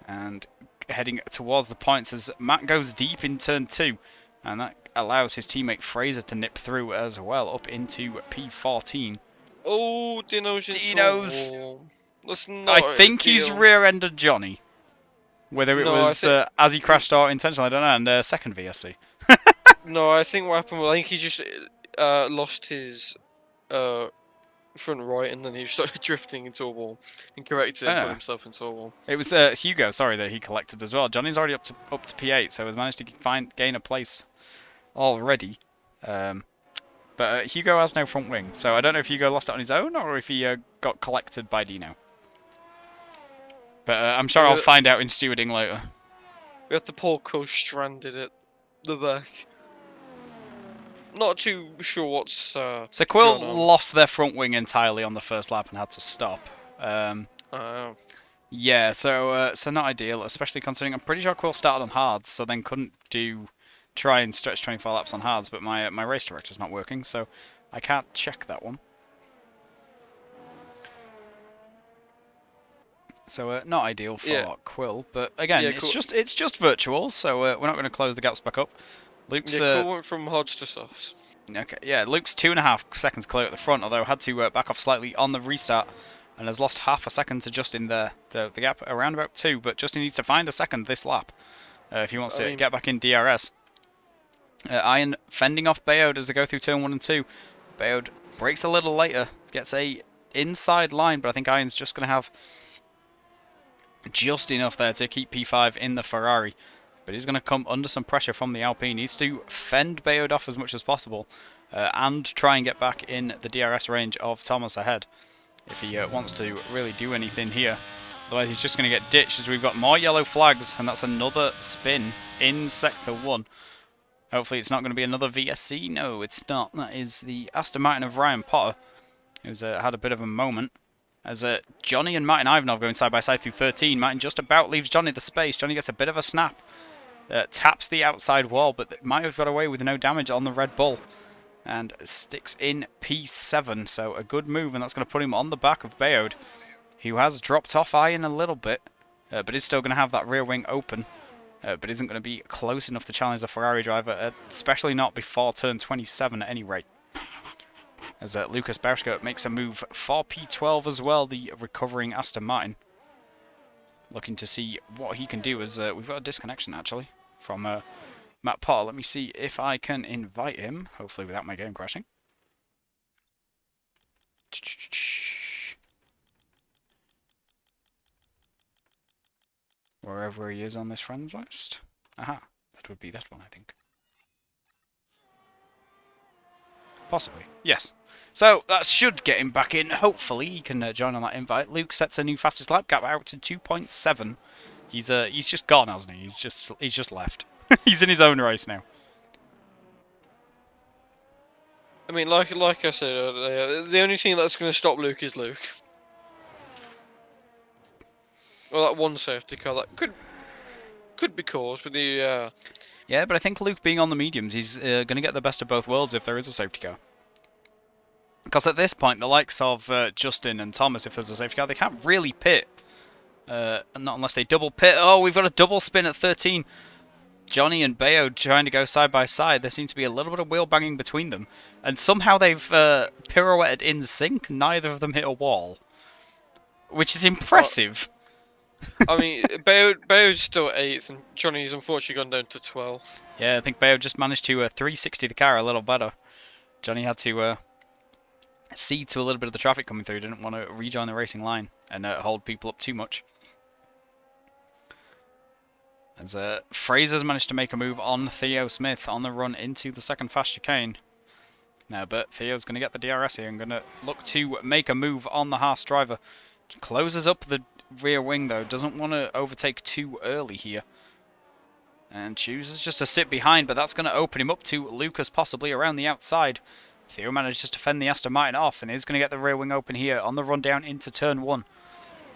Speaker 1: and heading towards the points as Matt goes deep in turn 2, and that allows his teammate Fraser to nip through as well, up into P14.
Speaker 2: Oh, Dino's
Speaker 1: I think he's rear-ended Johnny. Whether it was as he crashed or intentionally, I don't know, and second VSC.
Speaker 2: No, I think what happened was I think he just lost his front right, and then he started drifting into a wall and corrected it and put himself into a wall.
Speaker 1: It was Hugo, sorry, that he collected as well. Johnny's already up to P8, so has managed to gain a place already. But Hugo has no front wing, so I don't know if Hugo lost it on his own or if he got collected by Dino. But I'm sure I'll find out in stewarding later.
Speaker 2: We have the poor coach stranded at the back. Not too sure what's
Speaker 1: so Quill lost their front wing entirely on the first lap and had to stop. Yeah, so not ideal, especially considering I'm pretty sure Quill started on hards, so then couldn't try and stretch 24 laps on hards, but my race director's not working, so I can't check that one. So not ideal for Quill, but again, it's just virtual, so we're not going to close the gaps back up. Luke's
Speaker 2: Quill went from hards to softs.
Speaker 1: Okay, yeah, Luke's 2.5 seconds clear at the front, although had to back off slightly on the restart, and has lost half a second to Justin there. The gap around about 2, but Justin needs to find a second this lap if he wants to get back in DRS. Iron fending off Bayode as they go through turn 1 and 2. Bayode breaks a little later, gets a inside line, but I think Iron's just going to have just enough there to keep P5 in the Ferrari. But he's going to come under some pressure from the Alpine. He needs to fend Bayode off as much as possible and try and get back in the DRS range of Thomas ahead if he wants to really do anything here. Otherwise he's just going to get ditched as we've got more yellow flags, and that's another spin in Sector 1. Hopefully it's not going to be another VSC. No, it's not. That is the Aston Martin of Ryan Potter, who's had a bit of a moment. As Johnny and Martin Ivanov going side by side through 13. Martin just about leaves Johnny the space. Johnny gets a bit of a snap. Taps the outside wall, but might have got away with no damage on the Red Bull. And sticks in P7. So a good move, and that's going to put him on the back of Bayode, who has dropped off Iron a little bit, but is still going to have that rear wing open. But isn't going to be close enough to challenge the Ferrari driver, especially not before turn 27 at any rate. As Lucas Bershko makes a move for P12 as well, the recovering Aston Martin. Looking to see what he can do, as we've got a disconnection actually from Matt Potter. Let me see if I can invite him, hopefully without my game crashing. Wherever he is on this friends list. Aha, that would be that one, I think. Possibly, yes. So that should get him back in. Hopefully he can join on that invite. Luke sets a new fastest lap gap out to 2.7. He's just gone, hasn't he? He's just left. He's in his own race now.
Speaker 2: I mean, like I said earlier, the only thing that's going to stop Luke is Luke. Well, that one safety car that could be caused with the.
Speaker 1: Yeah, but I think Luke being on the mediums, he's going to get the best of both worlds if there is a safety car. Because at this point, the likes of Justin and Thomas, if there's a safety car, they can't really pit. Not unless they double pit. Oh, we've got a double spin at 13. Johnny and Bayode trying to go side by side. There seems to be a little bit of wheel banging between them. And somehow they've pirouetted in sync. Neither of them hit a wall. Which is impressive.
Speaker 2: I mean, Bayo's still 8th, and Johnny's unfortunately gone down to 12th.
Speaker 1: Yeah, I think Bayo just managed to 360 the car a little better. Johnny had to see to a little bit of the traffic coming through. Didn't want to rejoin the racing line and hold people up too much. As Fraser's managed to make a move on Theo Smith on the run into the second fast chicane. No, but Theo's going to get the DRS here and going to look to make a move on the Haas driver. Closes up the rear wing though, doesn't want to overtake too early here. And chooses just to sit behind, but that's going to open him up to Lucas possibly around the outside. Theo manages to fend the Aston Martin off and is going to get the rear wing open here on the run down into turn 1.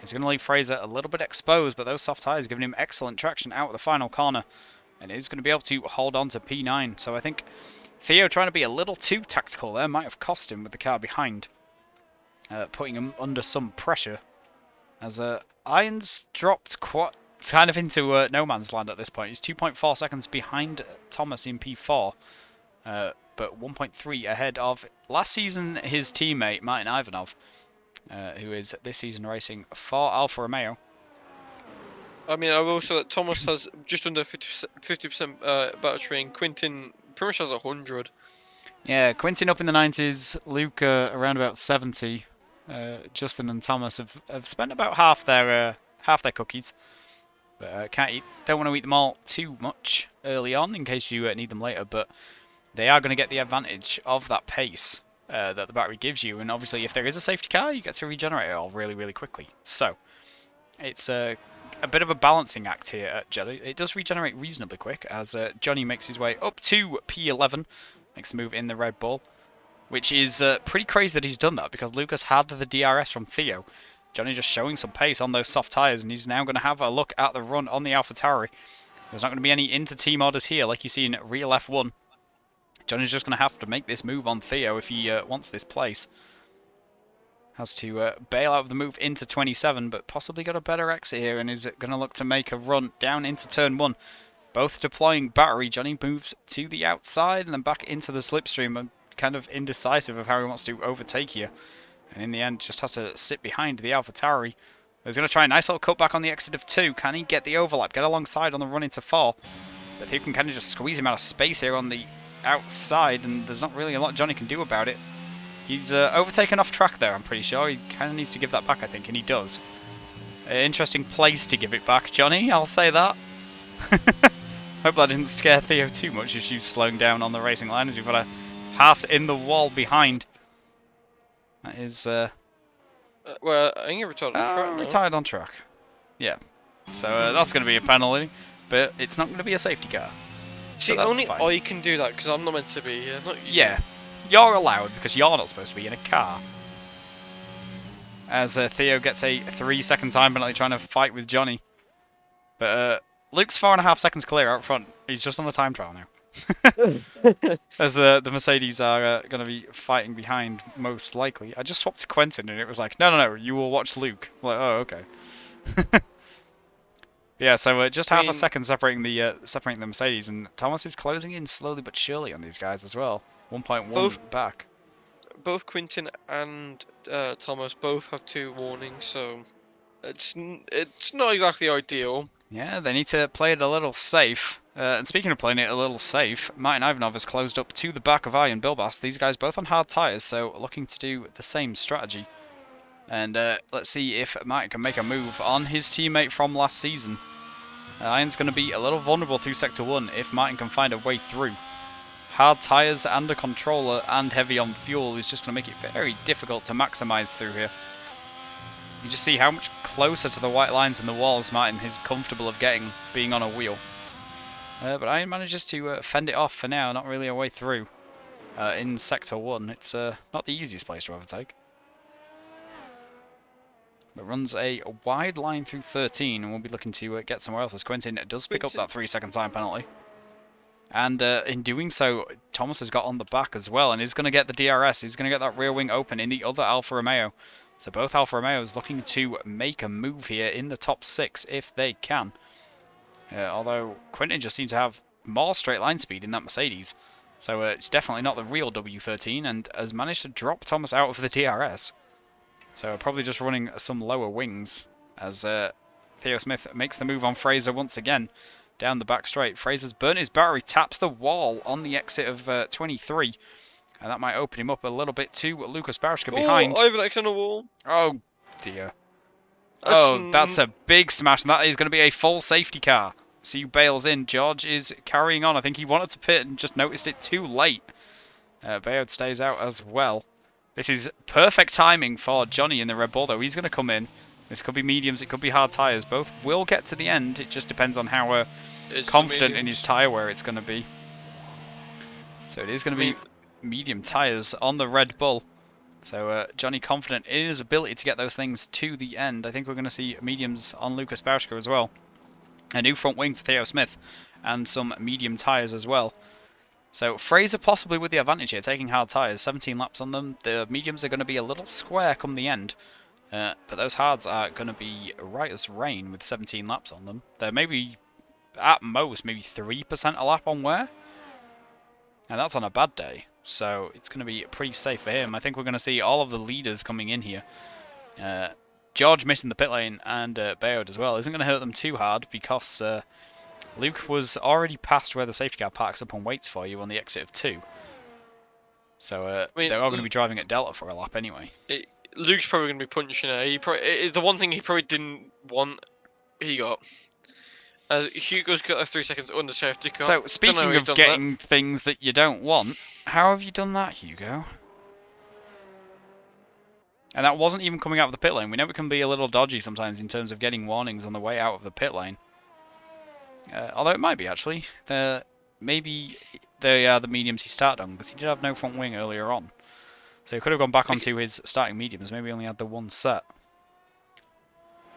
Speaker 1: He's going to leave Fraser a little bit exposed, but those soft tyres giving him excellent traction out of the final corner. And he's going to be able to hold on to P9. So I think Theo trying to be a little too tactical there might have cost him with the car behind. Putting him under some pressure. As Irons dropped kind of into no man's land at this point. He's 2.4 seconds behind Thomas in P4. But 1.3 ahead of last season his teammate Martin Ivanov. Who is this season racing for Alfa Romeo.
Speaker 2: I mean, I will say that Thomas has just under 50% battery, and Quintin pretty much has 100.
Speaker 1: Yeah, Quintin up in the 90s, Luke around about 70. Justin and Thomas have spent about half their cookies, but don't want to eat them all too much early on in case you need them later. But they are going to get the advantage of that pace that the battery gives you, and obviously if there is a safety car, you get to regenerate it all really, really quickly. So it's a bit of a balancing act here at Jelly. It does regenerate reasonably quick as Johnny makes his way up to P11, makes the move in the Red Bull, which is pretty crazy that he's done that because Lucas had the DRS from Theo. Johnny just showing some pace on those soft tyres, and he's now going to have a look at the run on the AlphaTauri. There's not going to be any inter-team orders here like you see in real F1. Johnny's just going to have to make this move on Theo if he wants this place. Has to bail out of the move into 27, but possibly got a better exit here and is going to look to make a run down into turn 1. Both deploying battery. Johnny moves to the outside and then back into the slipstream, and kind of indecisive of how he wants to overtake here. And in the end, just has to sit behind the AlphaTauri. He's going to try a nice little cutback on the exit of 2. Can he get the overlap? Get alongside on the run into 4? But he can kind of just squeeze him out of space here on the outside, and there's not really a lot Johnny can do about it. He's overtaken off track there, I'm pretty sure. He kind of needs to give that back, I think, and he does. Interesting place to give it back, Johnny, I'll say that. Hope that didn't scare Theo too much as she's slowing down on the racing line, as you've got a Haas in the wall behind. That is...
Speaker 2: Well, I think he retired on track now.
Speaker 1: Retired on track. Yeah. So that's going to be a penalty, but it's not going to be a safety car.
Speaker 2: See,
Speaker 1: So that's
Speaker 2: only
Speaker 1: fine.
Speaker 2: I can do that because I'm not meant to be here. Not you.
Speaker 1: Yeah. You're allowed because you're not supposed to be in a car. As Theo gets a 3-second time penalty trying to fight with Johnny. But Luke's 4.5 seconds clear out front. He's just on a time trial now. As the Mercedes are going to be fighting behind, most likely. I just swapped to Quentin and it was like, no, you will watch Luke. I'm like, oh, okay. Yeah, so just half a second separating the Mercedes, and Thomas is closing in slowly but surely on these guys as well. 1.1 back.
Speaker 2: Both Quintin and Thomas both have 2 warnings, so it's not exactly ideal.
Speaker 1: Yeah, they need to play it a little safe. And speaking of playing it a little safe, Martin Ivanov has closed up to the back of Ian Bilbas. These guys both on hard tyres, so looking to do the same strategy. And let's see if Martin can make a move on his teammate from last season. Iron's going to be a little vulnerable through Sector 1 if Martin can find a way through. Hard tyres and a controller and heavy on fuel is just going to make it very difficult to maximise through here. You just see how much closer to the white lines and the walls Martin is comfortable of getting being on a wheel. But Iron manages to fend it off for now, not really a way through. In Sector 1, it's not the easiest place to overtake. But runs a wide line through 13 and we'll be looking to get somewhere else as Quentin does pick up that 3-second time penalty. And in doing so, Thomas has got on the back as well and is going to get the DRS. He's going to get that rear wing open in the other Alfa Romeo. So both Alfa Romeos looking to make a move here in the top 6 if they can. Although Quentin just seems to have more straight line speed in that Mercedes. So it's definitely not the real W13 and has managed to drop Thomas out of the DRS. So probably just running some lower wings as Theo Smith makes the move on Fraser once again. Down the back straight. Fraser's burnt his battery, taps the wall on the exit of 23. And that might open him up a little bit to Lucas Barishka behind.
Speaker 2: Oh, Ivan on the wall.
Speaker 1: Oh, dear.
Speaker 2: That's
Speaker 1: That's a big smash, and that is going to be a full safety car. See who bails in. George is carrying on. I think he wanted to pit and just noticed it too late. Bayard stays out as well. This is perfect timing for Johnny in the Red Bull, though. He's going to come in. This could be mediums, it could be hard tyres. Both will get to the end. It just depends on how confident in his tyre wear it's going to be. So it is going to be medium tyres on the Red Bull. So Johnny confident in his ability to get those things to the end. I think we're going to see mediums on Lucas Barishka as well. A new front wing for Theo Smith and some medium tyres as well. So Fraser possibly with the advantage here, taking hard tyres, 17 laps on them. The mediums are going to be a little square come the end. But those hards are going to be right as rain with 17 laps on them. They're maybe, at most, maybe 3% a lap on wear. And that's on a bad day. So it's going to be pretty safe for him. I think we're going to see all of the leaders coming in here. George missing the pit lane and Bayard as well isn't going to hurt them too hard because Luke was already past where the safety car parks up and waits for you on the exit of 2. So they're all going to be driving at Delta for a lap anyway.
Speaker 2: Luke's probably going to be punching it. The one thing he probably didn't want, he got. Hugo's got 3 seconds under safety car.
Speaker 1: So, speaking of getting things that you don't want, how have you done that, Hugo? And that wasn't even coming out of the pit lane. We know it can be a little dodgy sometimes in terms of getting warnings on the way out of the pit lane. Although it might be, actually. Maybe they are the mediums he started on, because he did have no front wing earlier on. So he could have gone back onto his starting mediums. Maybe he only had the one set.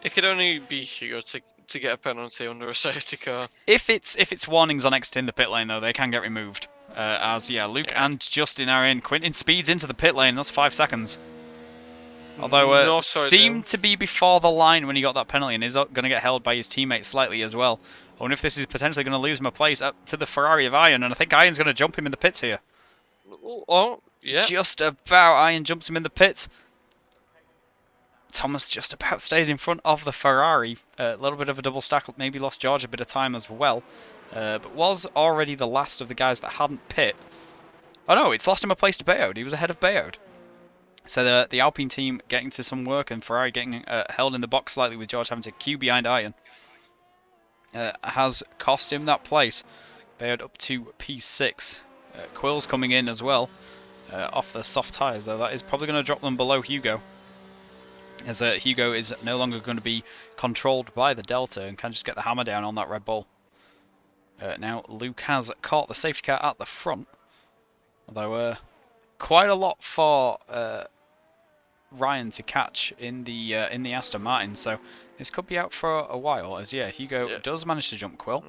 Speaker 2: It could only be Hugo to get a penalty under a safety car.
Speaker 1: If it's warnings on exiting the pit lane, though, they can get removed. Luke and Justin are in. Quintin speeds into the pit lane. That's 5 seconds. Although seemed to be before the line when he got that penalty and is going to get held by his teammate slightly as well. I wonder if this is potentially going to lose him a place up to the Ferrari of Iron, and I think Iron's going to jump him in the pits here.
Speaker 2: Oh, yeah.
Speaker 1: Just about. Iron jumps him in the pits. Thomas just about stays in front of the Ferrari. A little bit of a double stack, maybe lost George a bit of time as well. But was already the last of the guys that hadn't pit. Oh no, it's lost him a place to Bayard. He was ahead of Bayard. So the Alpine team getting to some work and Ferrari getting held in the box slightly with George having to queue behind Iron. Has cost him that place. Bayard up to P6. Quill's coming in as well. Off the soft tyres though. That is probably going to drop them below Hugo. As Hugo is no longer going to be controlled by the Delta and can just get the hammer down on that Red Bull. Now Luke has caught the safety car at the front. Although quite a lot for Ryan to catch in the Aston Martin, so this could be out for a while. As Hugo does manage to jump Quill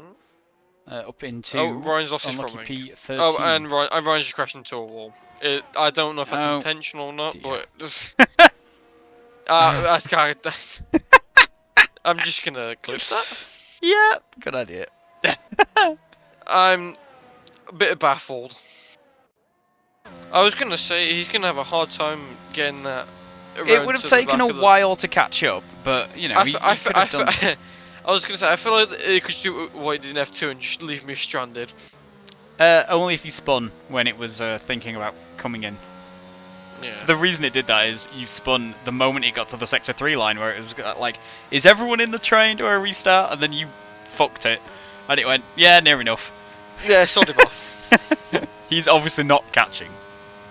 Speaker 1: up into
Speaker 2: Ryan's lost his front wing.
Speaker 1: P13.
Speaker 2: Oh, and Ryan's just crashed into a wall. I don't know if that's intentional or not,
Speaker 1: dear.
Speaker 2: but I'm just gonna clip that.
Speaker 1: Yeah, good idea.
Speaker 2: I'm a bit baffled. I was gonna say he's gonna have a hard time getting that.
Speaker 1: It would have taken a while to catch up, but you know, he could have done.
Speaker 2: I was gonna say I feel like he could do what he did in F2 and just leave me stranded.
Speaker 1: Only if he spun when it was thinking about coming in.
Speaker 2: Yeah.
Speaker 1: So the reason it did that is you spun the moment it got to the Sector 3 line where it was like, is everyone in the train? Do I restart? And then you fucked it. And it went, yeah, near enough.
Speaker 2: Yeah, sod him off.
Speaker 1: He's obviously not catching.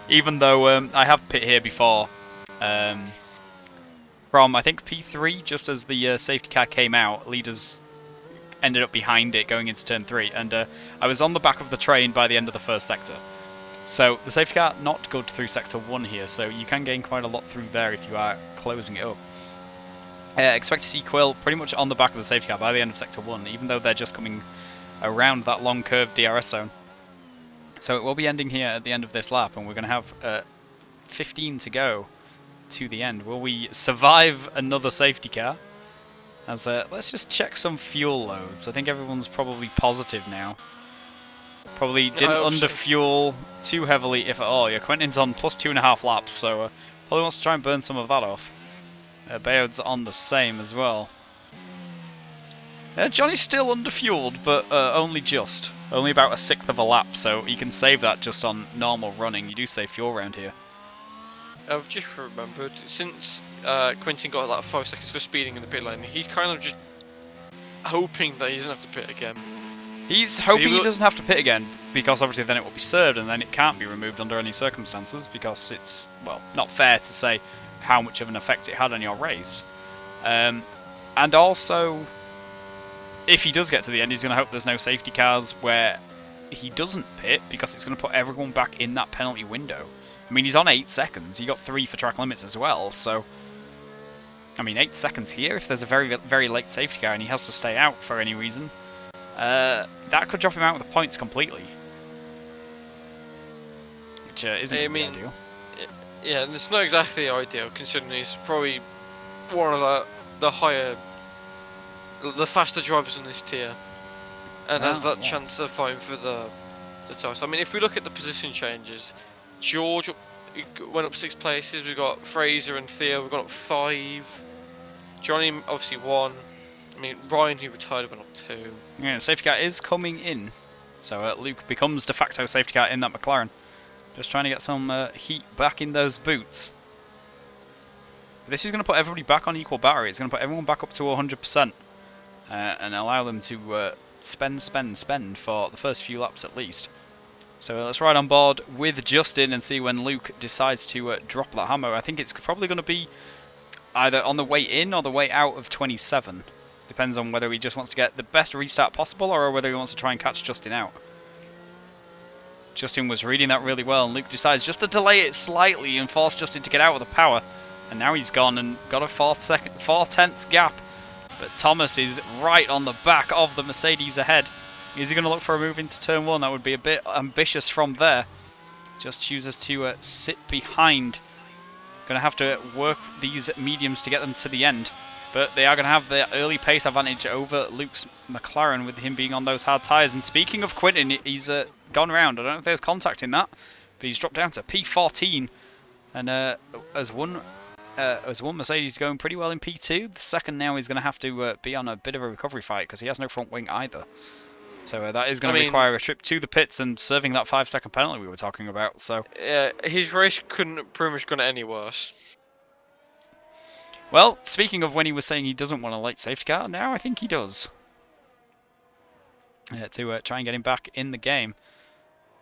Speaker 1: Even though I have pit here before. From, I think, P3, just as the safety car came out, leaders ended up behind it going into turn 3. And I was on the back of the train by the end of the first sector. So the safety car not good through sector 1 here, so you can gain quite a lot through there if you are closing it up. Expect to see Quill pretty much on the back of the safety car by the end of sector 1, even though they're just coming around that long curved DRS zone. So it will be ending here at the end of this lap, and we're going to have 15 to go to the end. Will we survive another safety car? As let's just check some fuel loads. I think everyone's probably positive now. Probably didn't underfuel too heavily, if at all. Yeah, Quentin's on plus 2.5 laps, so probably wants to try and burn some of that off. Bayard's on the same as well. Johnny's still underfueled, but only just. Only about a sixth of a lap, so you can save that just on normal running. You do save fuel around here.
Speaker 2: I've just remembered, since Quentin got like 5 seconds for speeding in the pit lane, he's kind of just hoping that he doesn't have to pit again.
Speaker 1: He's hoping he doesn't have to pit again, because obviously then it will be served and then it can't be removed under any circumstances, because it's, well, not fair to say how much of an effect it had on your race. And also, if he does get to the end, he's going to hope there's no safety cars where he doesn't pit, because it's going to put everyone back in that penalty window. I mean, he's on 8 seconds. He got 3 for track limits as well, so... I mean, 8 seconds here, if there's a very, very late safety car and he has to stay out for any reason, that could drop him out with the points completely. Which isn't really ideal.
Speaker 2: Yeah, and it's not exactly ideal, considering he's probably one of the faster drivers in this tier, and has that chance of fighting for the title. I mean, if we look at the position changes, George went up 6 places. We've got Fraser and Theo. We've got up 5. Johnny obviously 1. I mean, Ryan, who retired, went up 2.
Speaker 1: Yeah, safety car is coming in, so Luke becomes de facto safety car in that McLaren. Just trying to get some heat back in those boots. This is going to put everybody back on equal battery. It's going to put everyone back up to 100%. And allow them to spend for the first few laps at least. So let's ride on board with Justin and see when Luke decides to drop that hammer. I think it's probably going to be either on the way in or the way out of 27. Depends on whether he just wants to get the best restart possible or whether he wants to try and catch Justin out. Justin was reading that really well, and Luke decides just to delay it slightly and force Justin to get out with the power. And now he's gone and got a 4/10 gap. But Thomas is right on the back of the Mercedes ahead. Is he going to look for a move into turn 1? That would be a bit ambitious from there. Just chooses to sit behind. Going to have to work these mediums to get them to the end. But they are going to have the early pace advantage over Luke's McLaren with him being on those hard tyres. And speaking of Quinton, he's gone round. I don't know if there's contact in that, but he's dropped down to P14. And as one Mercedes going pretty well in P2, the second now is going to have to be on a bit of a recovery fight because he has no front wing either. So that is going to require a trip to the pits and serving that 5-second penalty we were talking about. So
Speaker 2: yeah, his race couldn't pretty much gone any worse.
Speaker 1: Well, speaking of when he was saying he doesn't want a late safety car, now I think he does. To try and get him back in the game.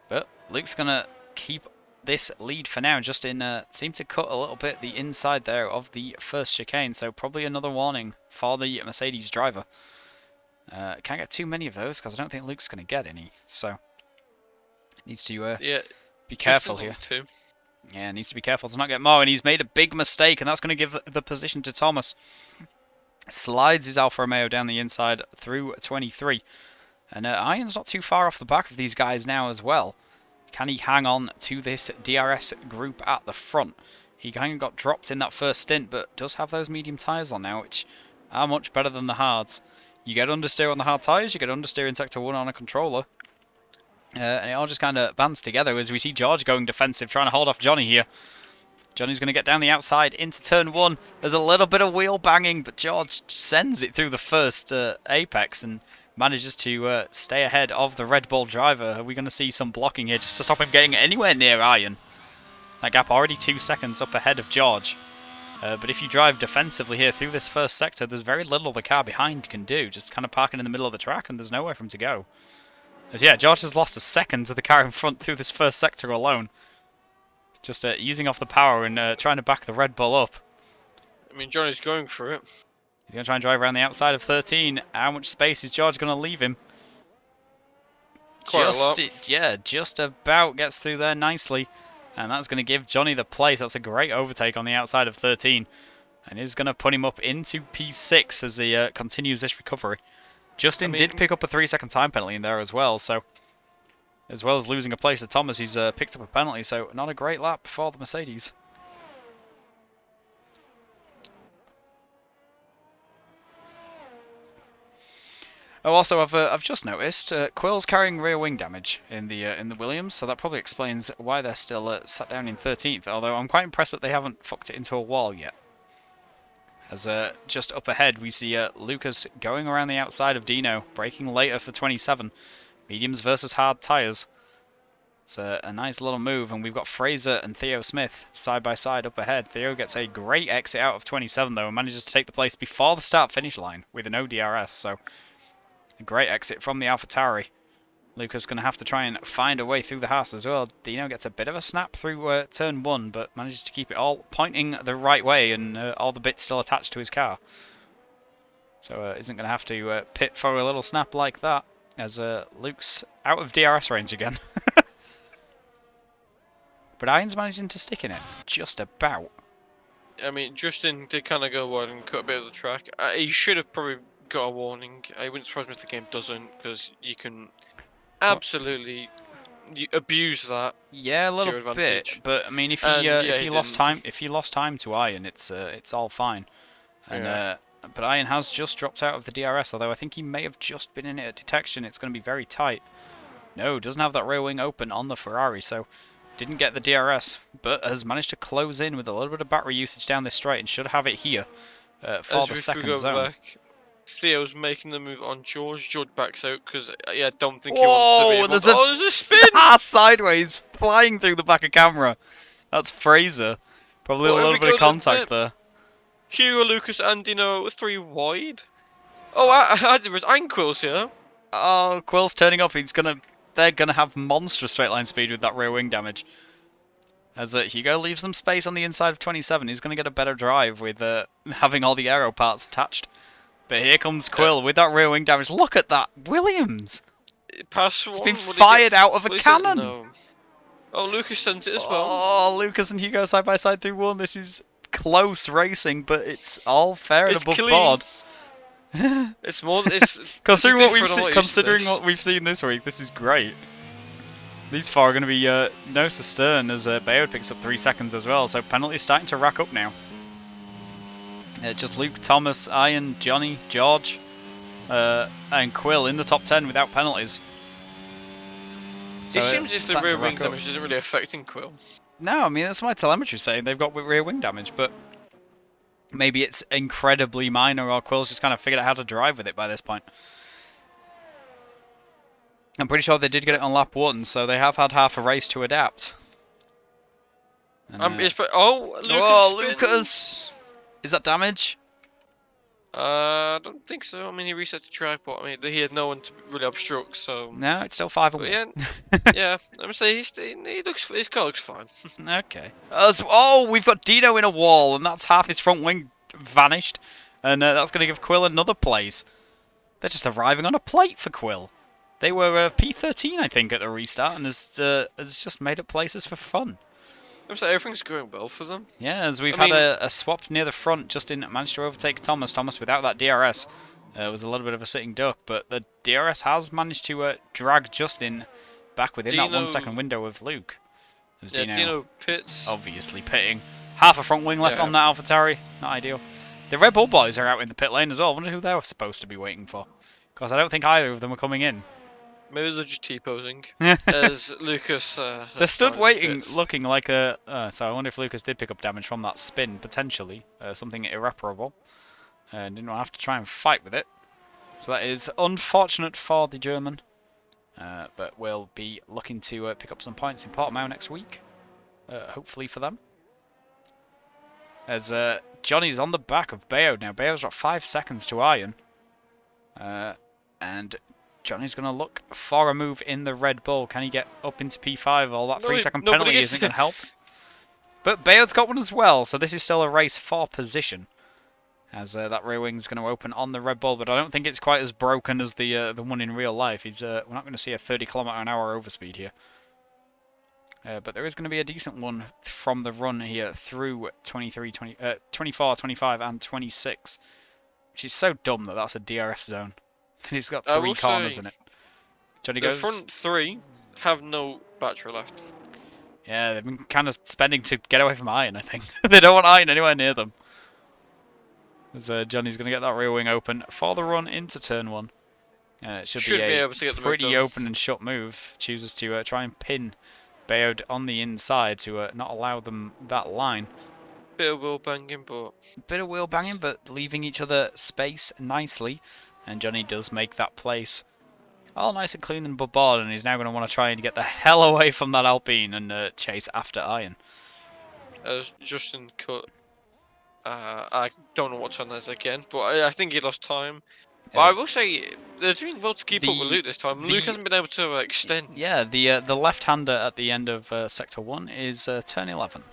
Speaker 1: But Luke's going to keep this lead for now. Justin seemed to cut a little bit the inside there of the first chicane, so probably another warning for the Mercedes driver. Can't get too many of those because I don't think Luke's going to get any, so needs to be careful here. Yeah, needs to be careful to not get more, and he's made a big mistake, and that's going to give the position to Thomas. Slides his Alfa Romeo down the inside through 23, and Iron's not too far off the back of these guys now as well. Can he hang on to this DRS group at the front? He kind of got dropped in that first stint, but does have those medium tyres on now, which are much better than the hards. You get understeer on the hard tyres, you get understeer in Sector 1 on a controller. And it all just kind of bands together as we see George going defensive, trying to hold off Johnny here. Johnny's going to get down the outside into turn 1. There's a little bit of wheel banging, but George sends it through the first apex and manages to stay ahead of the Red Bull driver. Are we going to see some blocking here just to stop him getting anywhere near Iron? That gap already 2 seconds up ahead of George. But if you drive defensively here through this first sector, there's very little the car behind can do. Just kind of parking in the middle of the track and there's nowhere for him to go. As yeah, George has lost a second to the car in front through this first sector alone. Just using off the power and trying to back the Red Bull up.
Speaker 2: I mean, Johnny's going for it.
Speaker 1: He's going to try and drive around the outside of 13. How much space is George going to leave him?
Speaker 2: Quite a lot.
Speaker 1: Yeah, just about gets through there nicely. And that's going to give Johnny the place. That's a great overtake on the outside of 13. And is going to put him up into P6 as he continues this recovery. Justin did pick up a 3-second time penalty in there as well. So, as well as losing a place to Thomas, he's picked up a penalty. So, not a great lap for the Mercedes. Oh, also, I've just noticed Quill's carrying rear wing damage in the Williams, so that probably explains why they're still sat down in 13th. Although I'm quite impressed that they haven't fucked it into a wall yet. As just up ahead, we see Lucas going around the outside of Dino, braking later for 27. Mediums versus hard tyres. It's a nice little move, and we've got Fraser and Theo Smith side by side up ahead. Theo gets a great exit out of 27 though, and manages to take the place before the start-finish line with an ODRS, so a great exit from the AlphaTauri. Lucas going to have to try and find a way through the Haas as well. Dino gets a bit of a snap through turn 1, but manages to keep it all pointing the right way, and all the bits still attached to his car. So isn't going to have to pit for a little snap like that, as Luke's out of DRS range again. But Iron's managing to stick in it, just about.
Speaker 2: I mean, Justin did kind of go wide and cut a bit of the track. He should have probably got a warning. I wouldn't surprise me if the game doesn't, because you can absolutely abuse that.
Speaker 1: Yeah, a
Speaker 2: to
Speaker 1: little
Speaker 2: your advantage.
Speaker 1: bit. But I mean, if
Speaker 2: And,
Speaker 1: he
Speaker 2: he
Speaker 1: lost
Speaker 2: didn't.
Speaker 1: time to Iron, it's all fine. And
Speaker 2: Yeah.
Speaker 1: but Iron has just dropped out of the DRS, although I think he may have just been in it at detection. It's going to be very tight. No, doesn't have that rear wing open on the Ferrari, so didn't get the DRS, but has managed to close in with a little bit of battery usage down this straight and should have it here for
Speaker 2: As
Speaker 1: the
Speaker 2: we
Speaker 1: second
Speaker 2: go
Speaker 1: zone.
Speaker 2: back, Theo's making the move on George. George backs out because I don't think he wants to be
Speaker 1: Whoa!
Speaker 2: able.
Speaker 1: There's
Speaker 2: Oh, there's a spin!
Speaker 1: star sideways flying through the back of camera. That's Fraser. Probably
Speaker 2: Well,
Speaker 1: a
Speaker 2: here
Speaker 1: little
Speaker 2: we
Speaker 1: bit of
Speaker 2: go,
Speaker 1: contact there.
Speaker 2: Hugo, Lucas, and Dino 3 wide. Oh, there was Anquil's here.
Speaker 1: Oh, Quill's turning up. They're gonna have monstrous straight line speed with that rear wing damage. As Hugo leaves them space on the inside of 27, he's gonna get a better drive with having all the aero parts attached. But here comes Quill with that rear wing damage. Look at that, Williams!
Speaker 2: Pass
Speaker 1: It's
Speaker 2: one.
Speaker 1: been
Speaker 2: What did he
Speaker 1: fired
Speaker 2: get?
Speaker 1: out of a
Speaker 2: What is it?
Speaker 1: cannon.
Speaker 2: No. Oh, Lucas sent it as well.
Speaker 1: Oh, Lucas and Hugo side by side through one. This is close racing, but it's all fair and
Speaker 2: It's
Speaker 1: above
Speaker 2: clean.
Speaker 1: board.
Speaker 2: It's more. It's
Speaker 1: Considering what we've
Speaker 2: different. I'm
Speaker 1: seen,
Speaker 2: not used to
Speaker 1: considering
Speaker 2: this.
Speaker 1: what we've seen this week, this is great. These four are going to be nose to stern as Bayard picks up 3 seconds as well, so penalties starting to rack up now. Just Luke, Thomas, Ian, Johnny, George, and Quill in the top 10 without penalties. So
Speaker 2: It seems if the
Speaker 1: starting to
Speaker 2: rear wing
Speaker 1: rack up.
Speaker 2: damage isn't really affecting Quill.
Speaker 1: No, I mean, that's my telemetry saying they've got rear wing damage, but maybe it's incredibly minor, or Quill's just kind of figured out how to drive with it by this point. I'm pretty sure they did get it on lap 1, so they have had half a race to adapt. And,
Speaker 2: Lucas.
Speaker 1: oh,
Speaker 2: spins.
Speaker 1: Lucas! Is that damage?
Speaker 2: I don't think so. I mean, he reset the track, but I mean, he had no one to really obstruct, so.
Speaker 1: No, it's still 5 and
Speaker 2: But
Speaker 1: 1.
Speaker 2: yeah, yeah. I'm saying his car looks fine.
Speaker 1: Okay. Oh, we've got Dino in a wall, and that's half his front wing vanished. And that's going to give Quill another place. They're just arriving on a plate for Quill. They were P13, I think, at the restart, and has just made up places for fun.
Speaker 2: I'm saying everything's going well for them.
Speaker 1: Yeah, as we've had a swap near the front. Justin managed to overtake Thomas. Thomas, without that DRS, was a little bit of a sitting duck, but the DRS has managed to drag Justin back within that 1 second window of Luke. As
Speaker 2: Dino pits.
Speaker 1: Obviously pitting. Half a front wing left on that AlphaTauri. Not ideal. The Red Bull boys are out in the pit lane as well. I wonder who they were supposed to be waiting for. Because I don't think either of them are coming in.
Speaker 2: Maybe they're just T-posing. As Lucas.
Speaker 1: They're stood waiting, looking like a. So I wonder if Lucas did pick up damage from that spin, potentially. Something irreparable. Didn't have to try and fight with it. So that is unfortunate for the German. But we'll be looking to pick up some points in Portimao next week. Hopefully for them. As Johnny's on the back of Bayo now. Bayo's got 5 seconds to iron. And Johnny's going to look for a move in the Red Bull. Can he get up into P5? Well, that 3-second penalty isn't going to help. But Bayard's got one as well, so this is still a race for position. As that rear wing's going to open on the Red Bull, but I don't think it's quite as broken as the one in real life. We're not going to see a 30km/h overspeed here. But there is going to be a decent one from the run here through 24, 25, and 26. Which is so dumb that that's a DRS zone. He's got 3 corners in it. Johnny goes.
Speaker 2: The front 3 have no battery left.
Speaker 1: Yeah, they've been kind of spending to get away from iron, I think. They don't want iron anywhere near them. As Johnny's going to get that rear wing open for the run into turn 1. It should be
Speaker 2: able to get the
Speaker 1: pretty open and shut move. Chooses to try and pin Bayard on the inside to not allow them that line.
Speaker 2: Bit of wheel banging, but
Speaker 1: Bit of wheel banging, but leaving each other space nicely. And Johnny does make that place all nice and clean and board, and he's now going to want to try and get the hell away from that Alpine and chase after Iron.
Speaker 2: as Justin cut, I don't know what turn that is again, but I think he lost time. But I will say they're doing well to keep up with Luke this time. Luke hasn't been able to extend.
Speaker 1: Yeah, the left-hander at the end of Sector 1 is turn 11.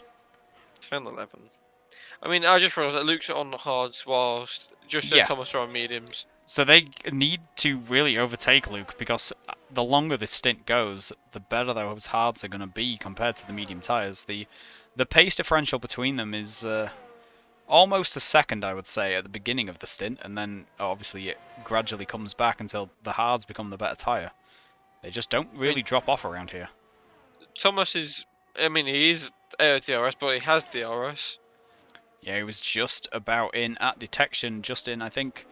Speaker 2: Turn 11. I mean, I just realised that Luke's on the hards whilst Justin and Thomas are on mediums.
Speaker 1: So they need to really overtake Luke, because the longer this stint goes, the better those hards are going to be compared to the medium tyres. The pace differential between them is almost a second, I would say, at the beginning of the stint, and then obviously it gradually comes back until the hards become the better tyre. They just don't really drop off around here.
Speaker 2: Thomas is, I mean, he is DRS, but he has DRS.
Speaker 1: Yeah, he was just about in at detection, just in, I think,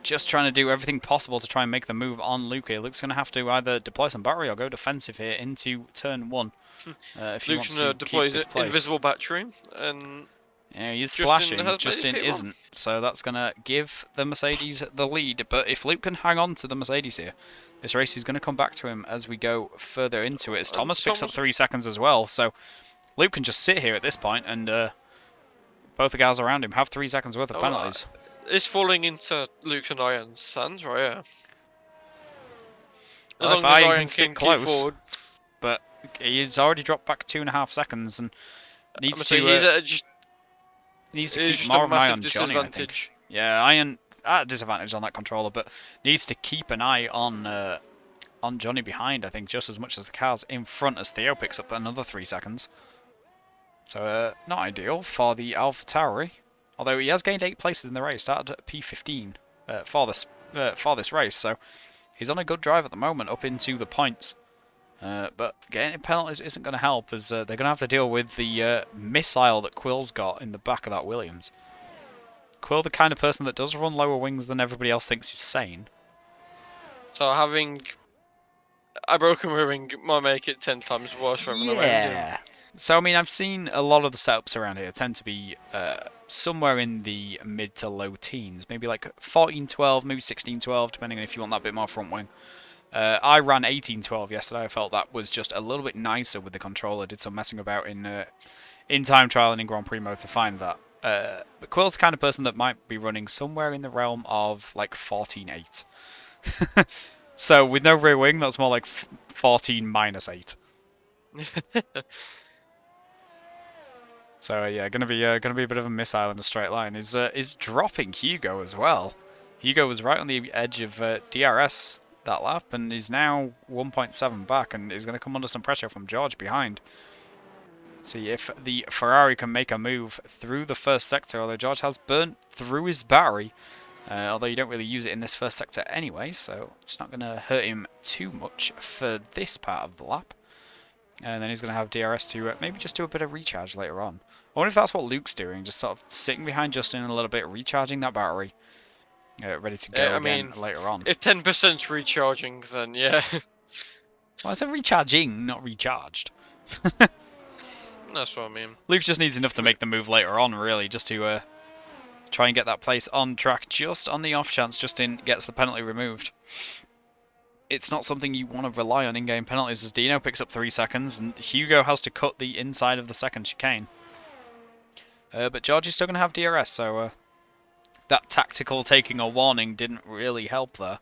Speaker 1: just trying to do everything possible to try and make the move on Luke here. Luke's going to have to either deploy some battery or go defensive here into turn 1. If he wants to
Speaker 2: deploy
Speaker 1: keep this place.
Speaker 2: invisible battery, and
Speaker 1: yeah, he's
Speaker 2: Justin
Speaker 1: flashing, Justin isn't, so that's going to give the Mercedes the lead. But if Luke can hang on to the Mercedes here, this race is going to come back to him as we go further into it, as Thomas picks up 3 seconds as well. So Luke can just sit here at this point, and both the guys around him have 3 seconds worth of penalties.
Speaker 2: It's falling into Luke and Iron's hands, right? Yeah.
Speaker 1: As long as Iron can stick close, forward. But he's already dropped back 2.5 seconds and needs to keep more of an eye on Johnny, I think. Yeah, Iron at a disadvantage on that controller, but needs to keep an eye on Johnny behind, I think, just as much as the cars in front, as Theo picks up another 3 seconds. So not ideal for the AlphaTauri, although he has gained 8 places in the race, started at P15 for this race, so he's on a good drive at the moment up into the points. But getting penalties isn't going to help, as they're going to have to deal with the missile that Quill's got in the back of that Williams. Quill, the kind of person that does run lower wings than everybody else thinks is sane.
Speaker 2: So having a broken ring might make it 10 times worse for everyone around him.
Speaker 1: So, I mean, I've seen a lot of the setups around here tend to be somewhere in the mid to low teens. Maybe like 14-12, maybe 16-12, depending on if you want that bit more front wing. I ran 18-12 yesterday. I felt that was just a little bit nicer with the controller. Did some messing about in time trial and in Grand Prix mode to find that. But Quill's the kind of person that might be running somewhere in the realm of like 14-8. So with no rear wing, that's more like 14-8. So yeah, gonna be a bit of a missile in a straight line. Is dropping Hugo as well. Hugo was right on the edge of DRS that lap, and is now 1.7 back, and is going to come under some pressure from George behind. See if the Ferrari can make a move through the first sector, although George has burnt through his battery, although you don't really use it in this first sector anyway, so it's not going to hurt him too much for this part of the lap. And then he's going to have DRS to maybe just do a bit of recharge later on. I wonder if that's what Luke's doing, just sort of sitting behind Justin a little bit, recharging that battery, ready to go again later on.
Speaker 2: If 10%'s recharging, then yeah.
Speaker 1: Well, I said recharging, not recharged.
Speaker 2: That's what I mean.
Speaker 1: Luke just needs enough to make the move later on, really, just to try and get that place on track, just on the off chance Justin gets the penalty removed. It's not something you want to rely on in-game penalties, as Dino picks up 3 seconds, and Hugo has to cut the inside of the second chicane. But George is still going to have DRS, so that tactical taking a warning didn't really help there,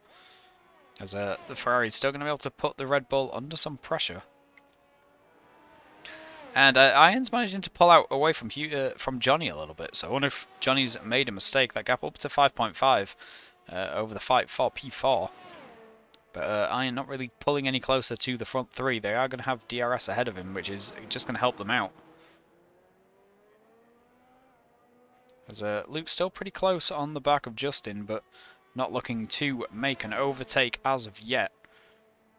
Speaker 1: as the Ferrari is still going to be able to put the Red Bull under some pressure. And Iron's managing to pull out away from Johnny a little bit, so I wonder if Johnny's made a mistake. That gap up to 5.5 over the fight for P4. But Iron not really pulling any closer to the front 3. They are going to have DRS ahead of him, which is just going to help them out. As Luke's still pretty close on the back of Justin, but not looking to make an overtake as of yet.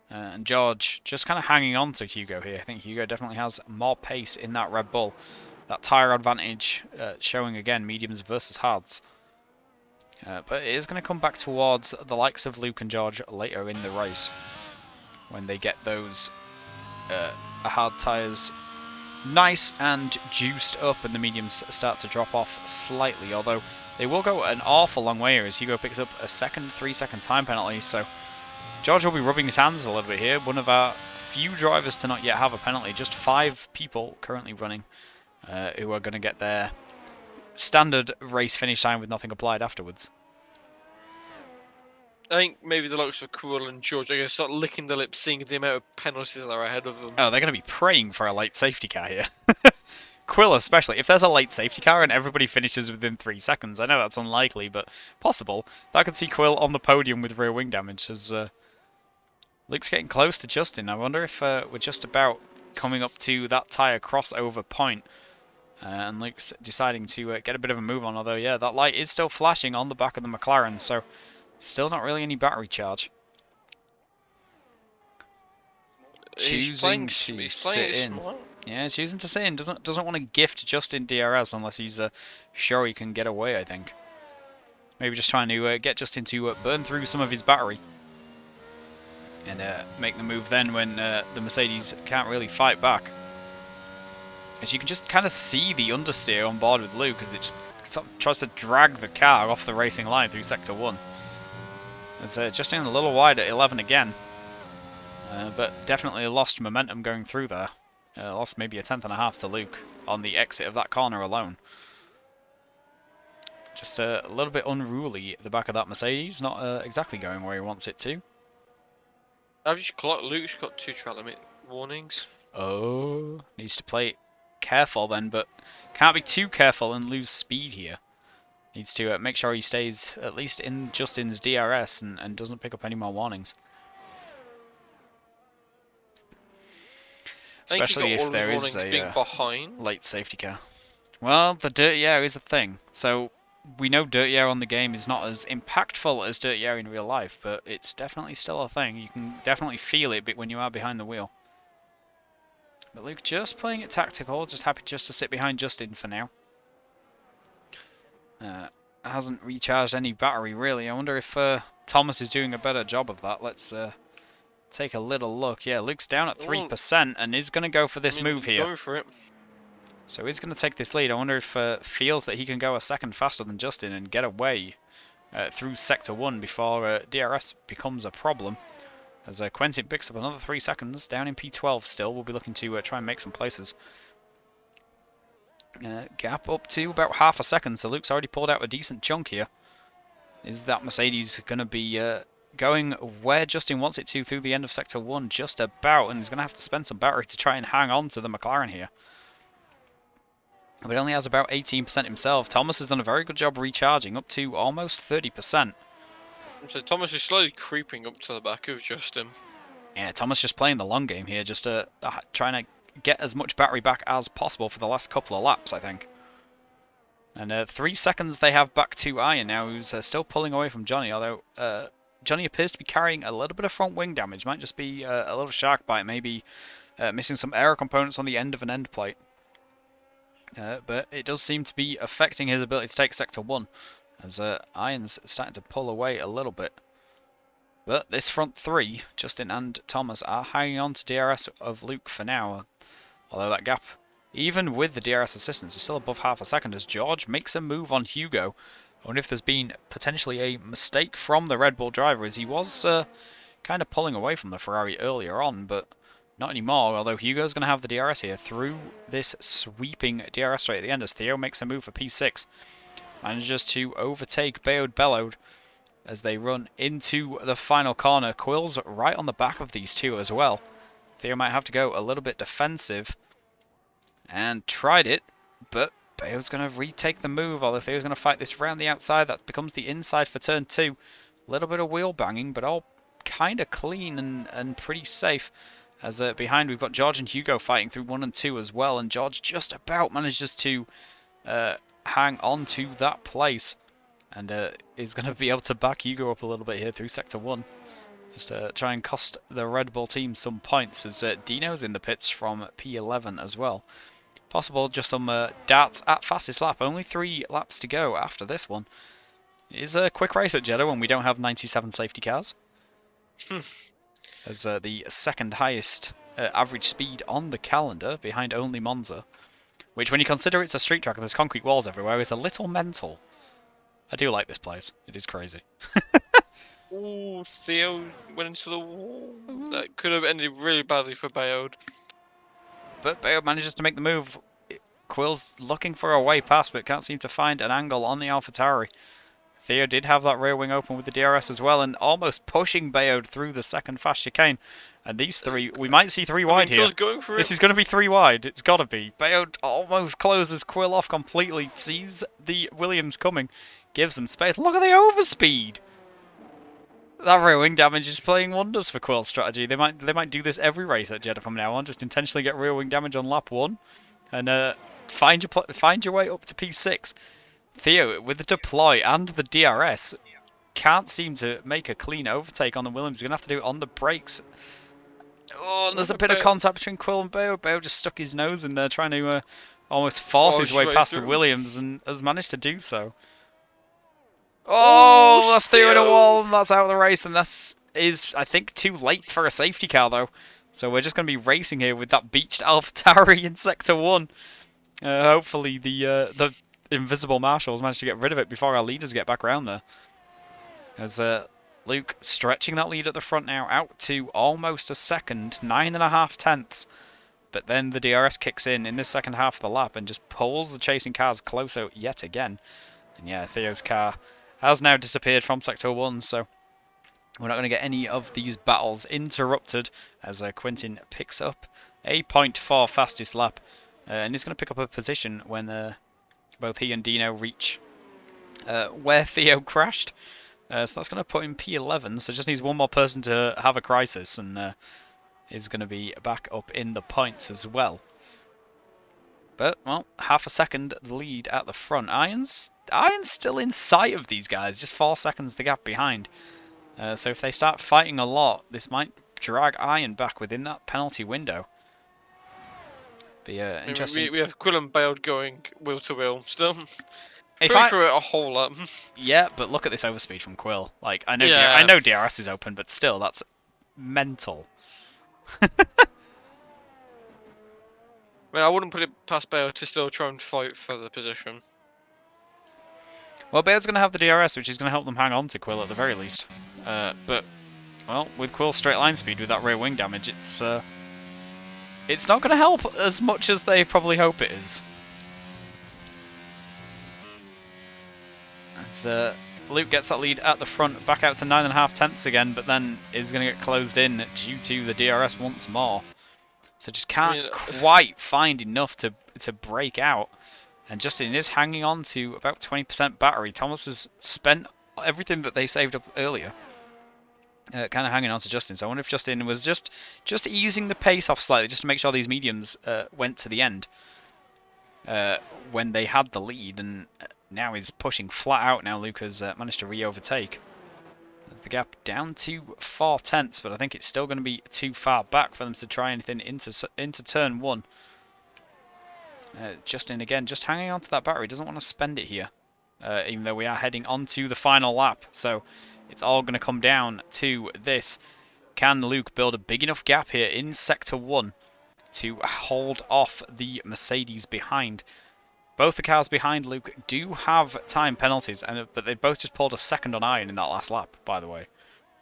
Speaker 1: And George just kind of hanging on to Hugo here. I think Hugo definitely has more pace in that Red Bull. That tyre advantage showing again, mediums versus hards. But it is going to come back towards the likes of Luke and George later in the race, when they get those hard tyres nice and juiced up, and the mediums start to drop off slightly, although they will go an awful long way here as Hugo picks up a 3-second time penalty, so George will be rubbing his hands a little bit here. One of our few drivers to not yet have a penalty, just 5 people currently running who are going to get their standard race finish time with nothing applied afterwards.
Speaker 2: I think maybe the likes of Quill and George are going to start licking their lips seeing the amount of penalties that are ahead of them.
Speaker 1: Oh, they're going to be praying for a late safety car here. Quill especially. If there's a late safety car and everybody finishes within 3 seconds, I know that's unlikely, but possible. I could see Quill on the podium with rear wing damage as Luke's getting close to Justin. I wonder if we're just about coming up to that tyre crossover point. And Luke's deciding to get a bit of a move on, although, yeah, that light is still flashing on the back of the McLaren, so still not really any battery charge. Choosing to sit in. Yeah, choosing to sit in. Doesn't want to gift Justin DRS unless he's sure he can get away, I think. Maybe just trying to get Justin to burn through some of his battery. And make the move then when the Mercedes can't really fight back. As you can just kind of see the understeer on board with Luke as it just sort of tries to drag the car off the racing line through Sector 1. It's Justin a little wide at 11 again. But definitely lost momentum going through there. Lost maybe a 10.5 to Luke on the exit of that corner alone. Just a little bit unruly at the back of that Mercedes. Not exactly going where he wants it to.
Speaker 2: I've just clocked Luke's got 2 track limit warnings.
Speaker 1: Oh, needs to play careful then, but can't be too careful and lose speed here. Needs to make sure he stays at least in Justin's DRS and doesn't pick up any more warnings. Especially if there is a late safety car. Well, the dirty air is a thing. So we know dirty air on the game is not as impactful as dirty air in real life, but it's definitely still a thing. You can definitely feel it when you are behind the wheel. But Luke just playing it tactical, just happy just to sit behind Justin for now. Hasn't recharged any battery really. I wonder if Thomas is doing a better job of that. Let's take a little look. Yeah, Luke's down at 3% and is going to go for this move here.
Speaker 2: Going for it.
Speaker 1: So he's going to take this lead. I wonder if feels that he can go a second faster than Justin and get away through Sector 1 before DRS becomes a problem. As Quentin picks up another 3 seconds, down in P12 still. We'll be looking to try and make some places. Gap up to about half a second, so Luke's already pulled out a decent chunk here. Is that Mercedes going to be going where Justin wants it to through the end of Sector 1? Just about, and he's going to have to spend some battery to try and hang on to the McLaren here. But he only has about 18% himself. Thomas has done a very good job recharging, up to almost 30%.
Speaker 2: So Thomas is slowly creeping up to the back of Justin.
Speaker 1: Yeah, Thomas just playing the long game here, just trying to get as much battery back as possible for the last couple of laps, I think. And 3 seconds they have back to Iron now, who's still pulling away from Johnny, although Johnny appears to be carrying a little bit of front wing damage. Might just be a little shark bite, maybe missing some aero components on the end of an end plate. But it does seem to be affecting his ability to take Sector 1, as Iron's starting to pull away a little bit. But this front 3, Justin and Thomas, are hanging on to DRS of Luke for now. Although that gap, even with the DRS assistance, is still above half a second as George makes a move on Hugo. I wonder if there's been potentially a mistake from the Red Bull driver, as he was kind of pulling away from the Ferrari earlier on, but not anymore, although Hugo's going to have the DRS here through this sweeping DRS straight at the end as Theo makes a move for P6. Manages to overtake Bayode Bellode as they run into the final corner. Quill's right on the back of these two as well. Theo might have to go a little bit defensive and tried it, but Bayode's going to retake the move, although Theo's going to fight this around the outside. That becomes the inside for turn 2. A little bit of wheel banging, but all kind of clean and pretty safe. As behind we've got George and Hugo fighting through 1 and 2 as well, and George just about manages to hang on to that place, and is going to be able to back Hugo up a little bit here through Sector 1. Just try and cost the Red Bull team some points, as Dino's in the pits from P11 as well. Possible just some darts at fastest lap. Only 3 laps to go after this one. It is a quick race at Jeddah when we don't have 97 safety cars. As the second highest average speed on the calendar, behind only Monza. Which, when you consider it's a street track and there's concrete walls everywhere, is a little mental. I do like this place. It is crazy.
Speaker 2: Ooh, Theo went into the wall.
Speaker 1: Ooh.
Speaker 2: That could have ended really badly for Bayode.
Speaker 1: But Bayo manages to make the move. Quill's looking for a way past, but can't seem to find an angle on the AlphaTauri. Theo did have that rear wing open with the DRS as well, and almost pushing Bayode through the second fast chicane. And these three, we might see three wide here. This is going to be three wide. It's got to be. Bayode almost closes Quill off completely, sees the Williams coming, gives them space. Look at the overspeed! That rear wing damage is playing wonders for Quill's strategy. They might do this every race at Jeddah from now on. Just intentionally get rear wing damage on lap 1, and find your way up to P6. Theo, with the deploy and the DRS, can't seem to make a clean overtake on the Williams. He's going to have to do it on the brakes. Oh, and there's a bit of contact between Quill and Bayo. Bayo just stuck his nose in there, trying to almost force his way past the Williams, and has managed to do so. Oh, that's Theo in a wall, and that's out of the race, and that is, I think, too late for a safety car, though. So we're just going to be racing here with that beached AlphaTauri in Sector 1. Hopefully the invisible marshals manage to get rid of it before our leaders get back around there. As Luke stretching that lead at the front now, out to almost a second, 9.5 tenths. But then the DRS kicks in this second half of the lap and just pulls the chasing cars closer yet again. And yeah, Theo's car has now disappeared from Sector 1, so we're not going to get any of these battles interrupted as Quentin picks up a 0.4 fastest lap. And he's going to pick up a position when both he and Dino reach where Theo crashed. So that's going to put him P11, so just needs one more person to have a crisis, and is going to be back up in the points as well. But, well, half a second lead at the front. Iron's still in sight of these guys, just 4 seconds the gap behind. So if they start fighting a lot, this might drag Iron back within that penalty window. Be interesting.
Speaker 2: We have Quill and Bayode going wheel to wheel still. Going through it a whole lot.
Speaker 1: Yeah, but look at this overspeed from Quill. Like, I know DRS is open, but still, that's mental.
Speaker 2: I mean, I wouldn't put it past Bayode to still try and fight for the position.
Speaker 1: Well, Bayode's going to have the DRS, which is going to help them hang on to Quill at the very least. But, well, with Quill's straight line speed, with that rear wing damage, it's not going to help as much as they probably hope it is. As Luke gets that lead at the front, back out to 9.5 tenths again, but then is going to get closed in due to the DRS once more. So just can't quite find enough to break out. And Justin is hanging on to about 20% battery. Thomas has spent everything that they saved up earlier. Kind of hanging on to Justin. So I wonder if Justin was just easing the pace off slightly, just to make sure these mediums went to the end when they had the lead. And now he's pushing flat out now. Luke has managed to re-overtake. The gap down to 4 tenths, but I think it's still going to be too far back for them to try anything into turn 1. Justin again, just hanging on to that battery, doesn't want to spend it here, even though we are heading on to the final lap. So it's all going to come down to this. Can Luke build a big enough gap here in Sector 1 to hold off the Mercedes behind? Both the cars behind Luke do have time penalties, but they both just pulled a second on Iron in that last lap, by the way.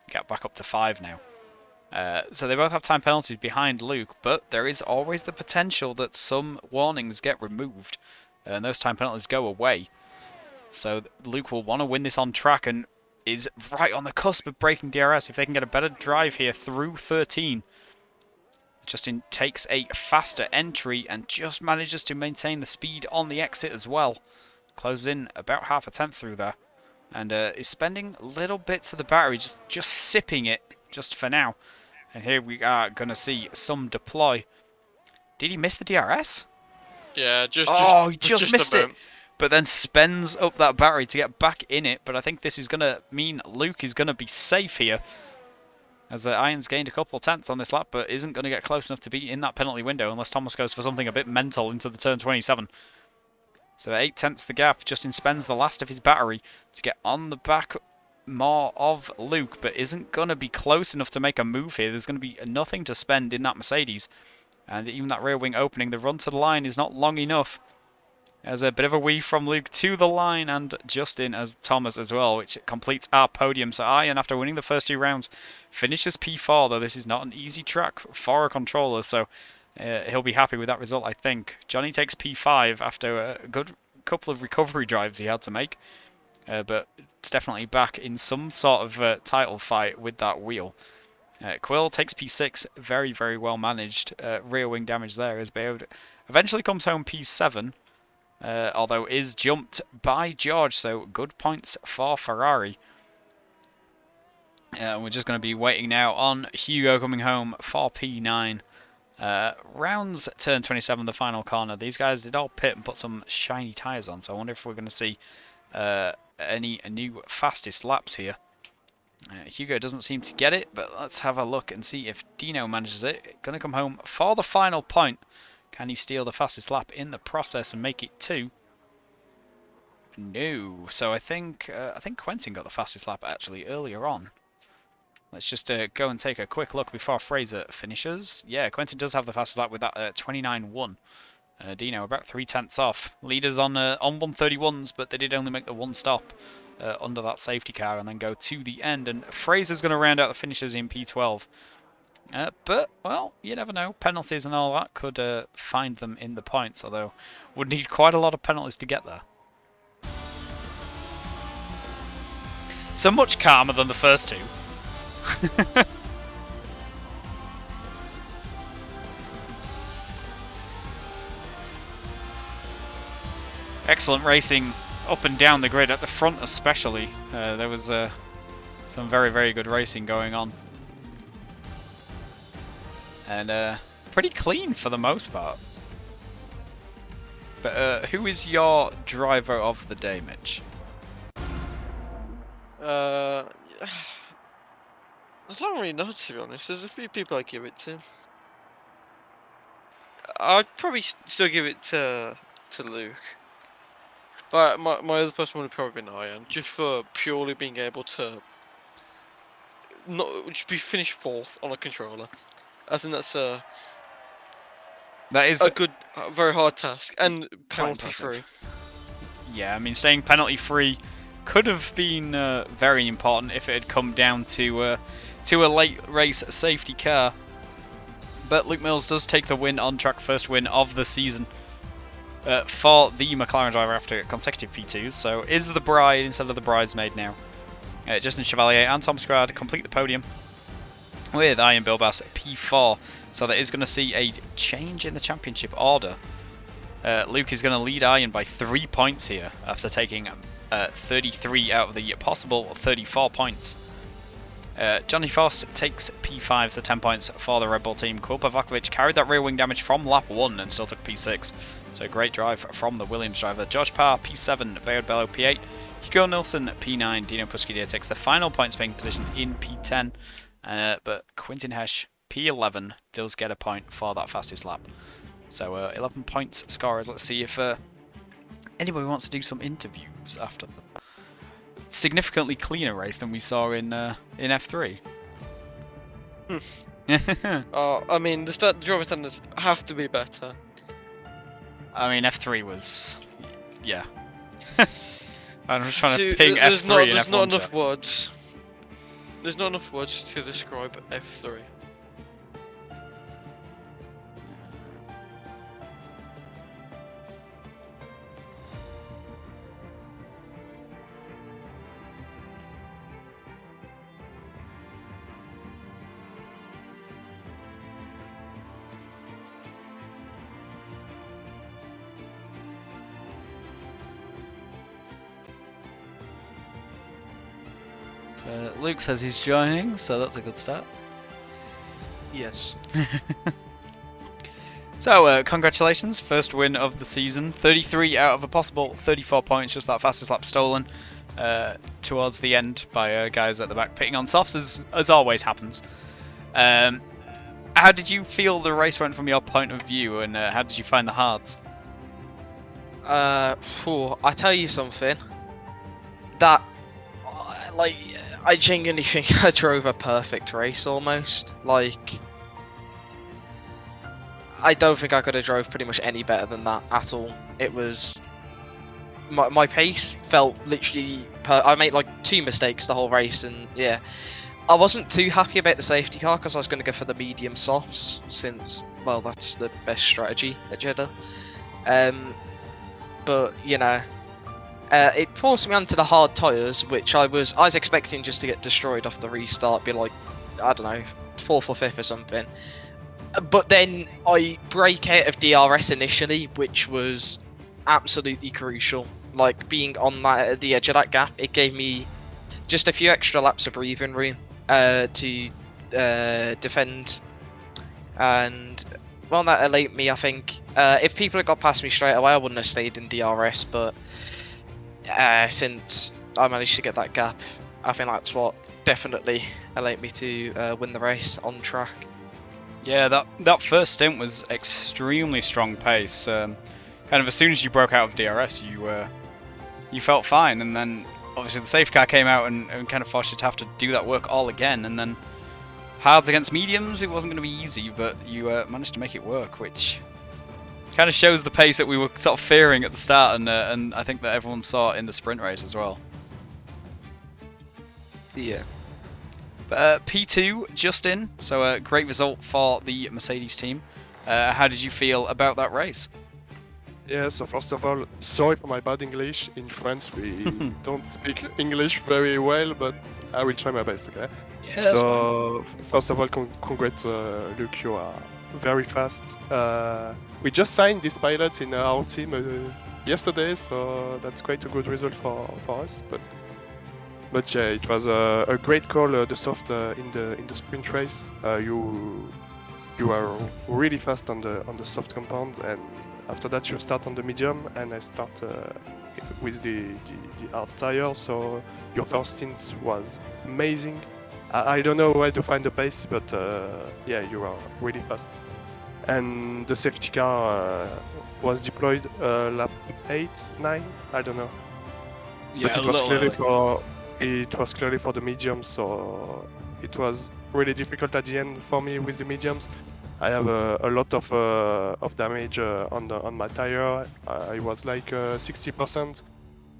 Speaker 1: Get back up to 5 now. So they both have time penalties behind Luke, but there is always the potential that some warnings get removed, and those time penalties go away. So Luke will want to win this on track, and is right on the cusp of breaking DRS. If they can get a better drive here through 13, Justin takes a faster entry and just manages to maintain the speed on the exit as well. Closes in about half a tenth through there. And is spending little bits of the battery, just sipping it just for now. And here we are going to see some deploy. Did he miss the DRS?
Speaker 2: Yeah,
Speaker 1: he just missed it. But then spends up that battery to get back in it. But I think this is going to mean Luke is going to be safe here. As Iron's gained a couple of tenths on this lap, but isn't going to get close enough to be in that penalty window unless Thomas goes for something a bit mental into the turn 27. So at 8 tenths the gap, Justin spends the last of his battery to get on the back more of Luke, but isn't going to be close enough to make a move here. There's going to be nothing to spend in that Mercedes. And even that rear wing opening, the run to the line is not long enough. There's a bit of a weave from Luke to the line, and Justin as Thomas as well, which completes our podium. So Ian, after winning the first 2 rounds, finishes P4, though this is not an easy track for a controller, so he'll be happy with that result, I think. Johnny takes P5 after a good couple of recovery drives he had to make, but it's definitely back in some sort of title fight with that wheel. Quill takes P6, very, very well managed. Rear wing damage there as Bayard eventually comes home P7. Although is jumped by George, so good points for Ferrari. We're just going to be waiting now on Hugo coming home for P9. Rounds turn 27, the final corner. These guys did all pit and put some shiny tyres on, so I wonder if we're going to see any new fastest laps here. Hugo doesn't seem to get it, but let's have a look and see if Dino manages it. Going to come home for the final point. Can he steal the fastest lap in the process and make it 2? No. So I think Quentin got the fastest lap actually earlier on. Let's just go and take a quick look before Fraser finishes. Yeah, Quentin does have the fastest lap with that 29.1. Dino about 3/10 off. Leaders on 131s, but they did only make the 1 stop under that safety car and then go to the end. And Fraser's going to round out the finishes in P12. But, well, you never know. Penalties and all that could find them in the points, although would need quite a lot of penalties to get there. So much calmer than the first 2. Excellent racing up and down the grid, at the front especially. There was some very, very good racing going on. And pretty clean for the most part. But who is your driver of the day, Mitch?
Speaker 2: I don't really know, to be honest. There's a few people I give it to. I'd probably still give it to Luke. But my other person would have probably been Ian, just for purely being able to not just be finished 4th on a controller. I think that's a good, very hard task, and penalty free.
Speaker 1: Yeah, I mean, staying penalty free could have been very important if it had come down to a late race safety car. But Luke Mills does take the win on track, first win of the season for the McLaren driver after consecutive P2s. So is the bride instead of the bridesmaid now. Justin Chevalier and Tom Scrad complete the podium with Ian Bilbas P4. So that is going to see a change in the championship order. Luke is going to lead Ian by 3 points here after taking 33 out of the possible 34 points. Johnny Foss takes P5, so 10 points for the Red Bull team. Kulpa Vakovic carried that rear wing damage from lap 1 and still took P6. So great drive from the Williams driver. George Parr P7, Bayard Bello P8, Hugo Nilsson P9, Dino Puscidier takes the final points making position in P10. But Quintin Hesch P11 does get a point for that fastest lap. So 11 points scorers. Let's see if anybody wants to do some interviews after the significantly cleaner race than we saw in F3.
Speaker 2: I mean, the driver standards have to be better.
Speaker 1: I mean, F3 was, yeah. I'm just trying to ping F3 and F1.
Speaker 2: There's not enough words. There's not enough words to describe F3.
Speaker 1: Luke says he's joining, so that's a good start.
Speaker 2: Yes.
Speaker 1: So, congratulations, first win of the season. 33 out of a possible 34 points, just that fastest lap stolen towards the end by guys at the back pitting on softs, as always happens. How did you feel the race went from your point of view, and how did you find the hards?
Speaker 3: I tell you something. That like, I genuinely think I drove a perfect race almost. like, I don't think I could have drove pretty much any better than that at all. It was my pace felt literally I made like 2 mistakes the whole race, and yeah, I wasn't too happy about the safety car because I was going to go for the medium softs since, well, that's the best strategy at Jeddah. But you know, it forced me onto the hard tyres, which I was expecting just to get destroyed off the restart, be like, I don't know, 4th or 5th or something. But then I break out of DRS initially, which was absolutely crucial. Like, being on that at the edge of that gap, it gave me just a few extra laps of breathing room to defend, and well, that allowed me. I think if people had got past me straight away, I wouldn't have stayed in DRS. But since I managed to get that gap, I think that's what definitely allowed me to win the race on track.
Speaker 1: Yeah, that first stint was extremely strong pace. Kind of as soon as you broke out of DRS, you felt fine, and then obviously the safety car came out and kind of forced you to have to do that work all again. And then hards against mediums, it wasn't going to be easy, but you managed to make it work, which kind of shows the pace that we were sort of fearing at the start, and I think that everyone saw in the sprint race as well.
Speaker 3: Yeah.
Speaker 1: P2 just in, so a great result for the Mercedes team. How did you feel about that race?
Speaker 4: Yeah, so first of all, sorry for my bad English. In France, we don't speak English very well, but I will try my best, okay?
Speaker 1: Yeah, that's
Speaker 4: so, first of all, congrats, Luke, you are very fast. We just signed this pilot in our team yesterday, so that's quite a good result for us. But yeah, it was a great call, the soft in the sprint race. You are really fast on the soft compound, and after that you start on the medium, and I start with the hard tire. So your first stint was amazing. I don't know where to find the pace, but yeah, you are really fast. And the safety car was deployed lap 8, 9, I don't know.
Speaker 1: Yeah,
Speaker 4: but it was clearly for the mediums, so it was really difficult at the end for me with the mediums. I have a lot of damage on my tire. I was like 60%,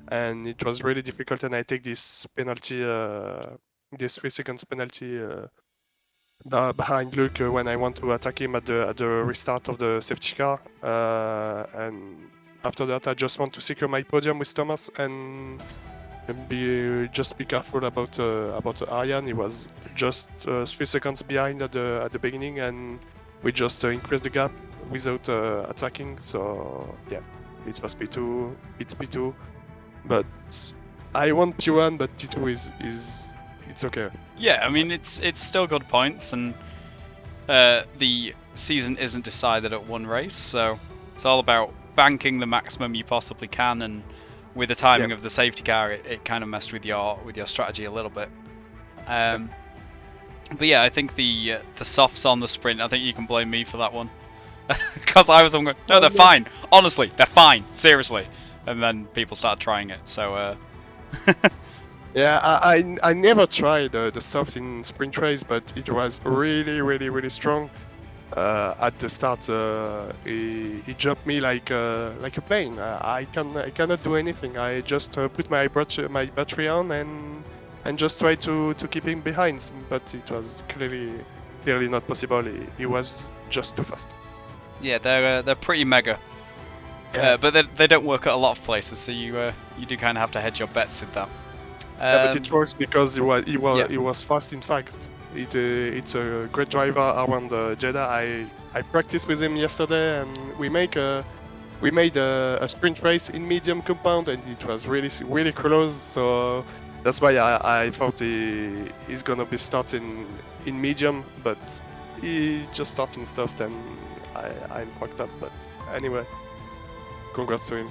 Speaker 4: and it was really difficult. And I take this penalty, this 3 seconds penalty behind Luke when I want to attack him at the restart of the safety car. And after that, I just want to secure my podium with Thomas and be careful about Aryan. He was just 3 seconds behind at the beginning, and we just increased the gap without attacking. So yeah, it was P2. It's P2, but I want P1, but P2 is it's okay.
Speaker 1: Yeah, I mean it's still good points, and the season isn't decided at one race, so it's all about banking the maximum you possibly can. And with the timing of the safety car, it kind of messed with your strategy a little bit. But yeah, I think the softs on the sprint, I think you can blame me for that one. Because I was going, no, they're fine. Honestly, they're fine. Seriously. And then people started trying it, so...
Speaker 4: Yeah, I never tried the soft in sprint race, but it was really strong. At the start, he jumped me like a plane. I cannot do anything. I just put my battery on and just try to keep him behind. But it was clearly not possible. He was just too fast.
Speaker 1: Yeah, they're pretty mega.
Speaker 4: Yeah.
Speaker 1: But they don't work at a lot of places, so you do kind of have to hedge your bets with that.
Speaker 4: Yeah, but it works because he was fast. In fact, it's a great driver around Jeddah. I practiced with him yesterday, and we made a sprint race in medium compound, and it was really close. So that's why I thought he's gonna be starting in medium, but he just starting soft, and I'm fucked up. But anyway, congrats to him.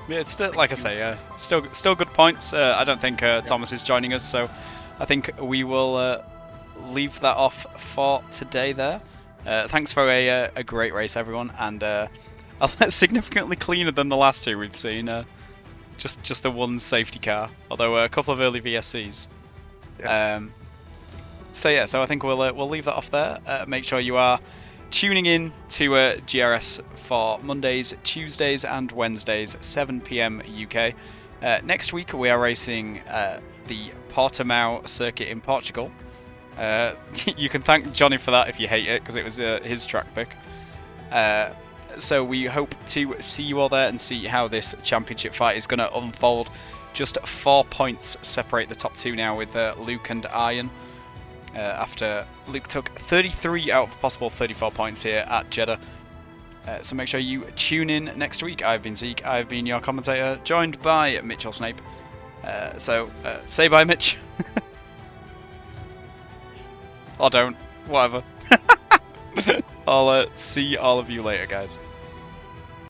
Speaker 1: Yeah, it's still, like I say, still good points. I don't think Thomas is joining us, so I think we will leave that off for today there. Thanks for a great race, everyone, and significantly cleaner than the last two we've seen. just the one safety car. Although a couple of early VSCs.
Speaker 4: Yeah.
Speaker 1: So I think we'll leave that off there. Make sure you are tuning in to GRS for Mondays, Tuesdays, and Wednesdays, 7 PM UK. Next week we are racing the Portimao circuit in Portugal. You can thank Johnny for that if you hate it, because it was his track pick. So we hope to see you all there and see how this championship fight is going to unfold. Just 4 points separate the top two now, with Luke and Iron. After Luke took 33 out of possible 34 points here at Jeddah. So make sure you tune in next week. I've been Zeke, I've been your commentator, joined by Mitchell Snape. So say bye, Mitch. Or don't, whatever. I'll see all of you later, guys.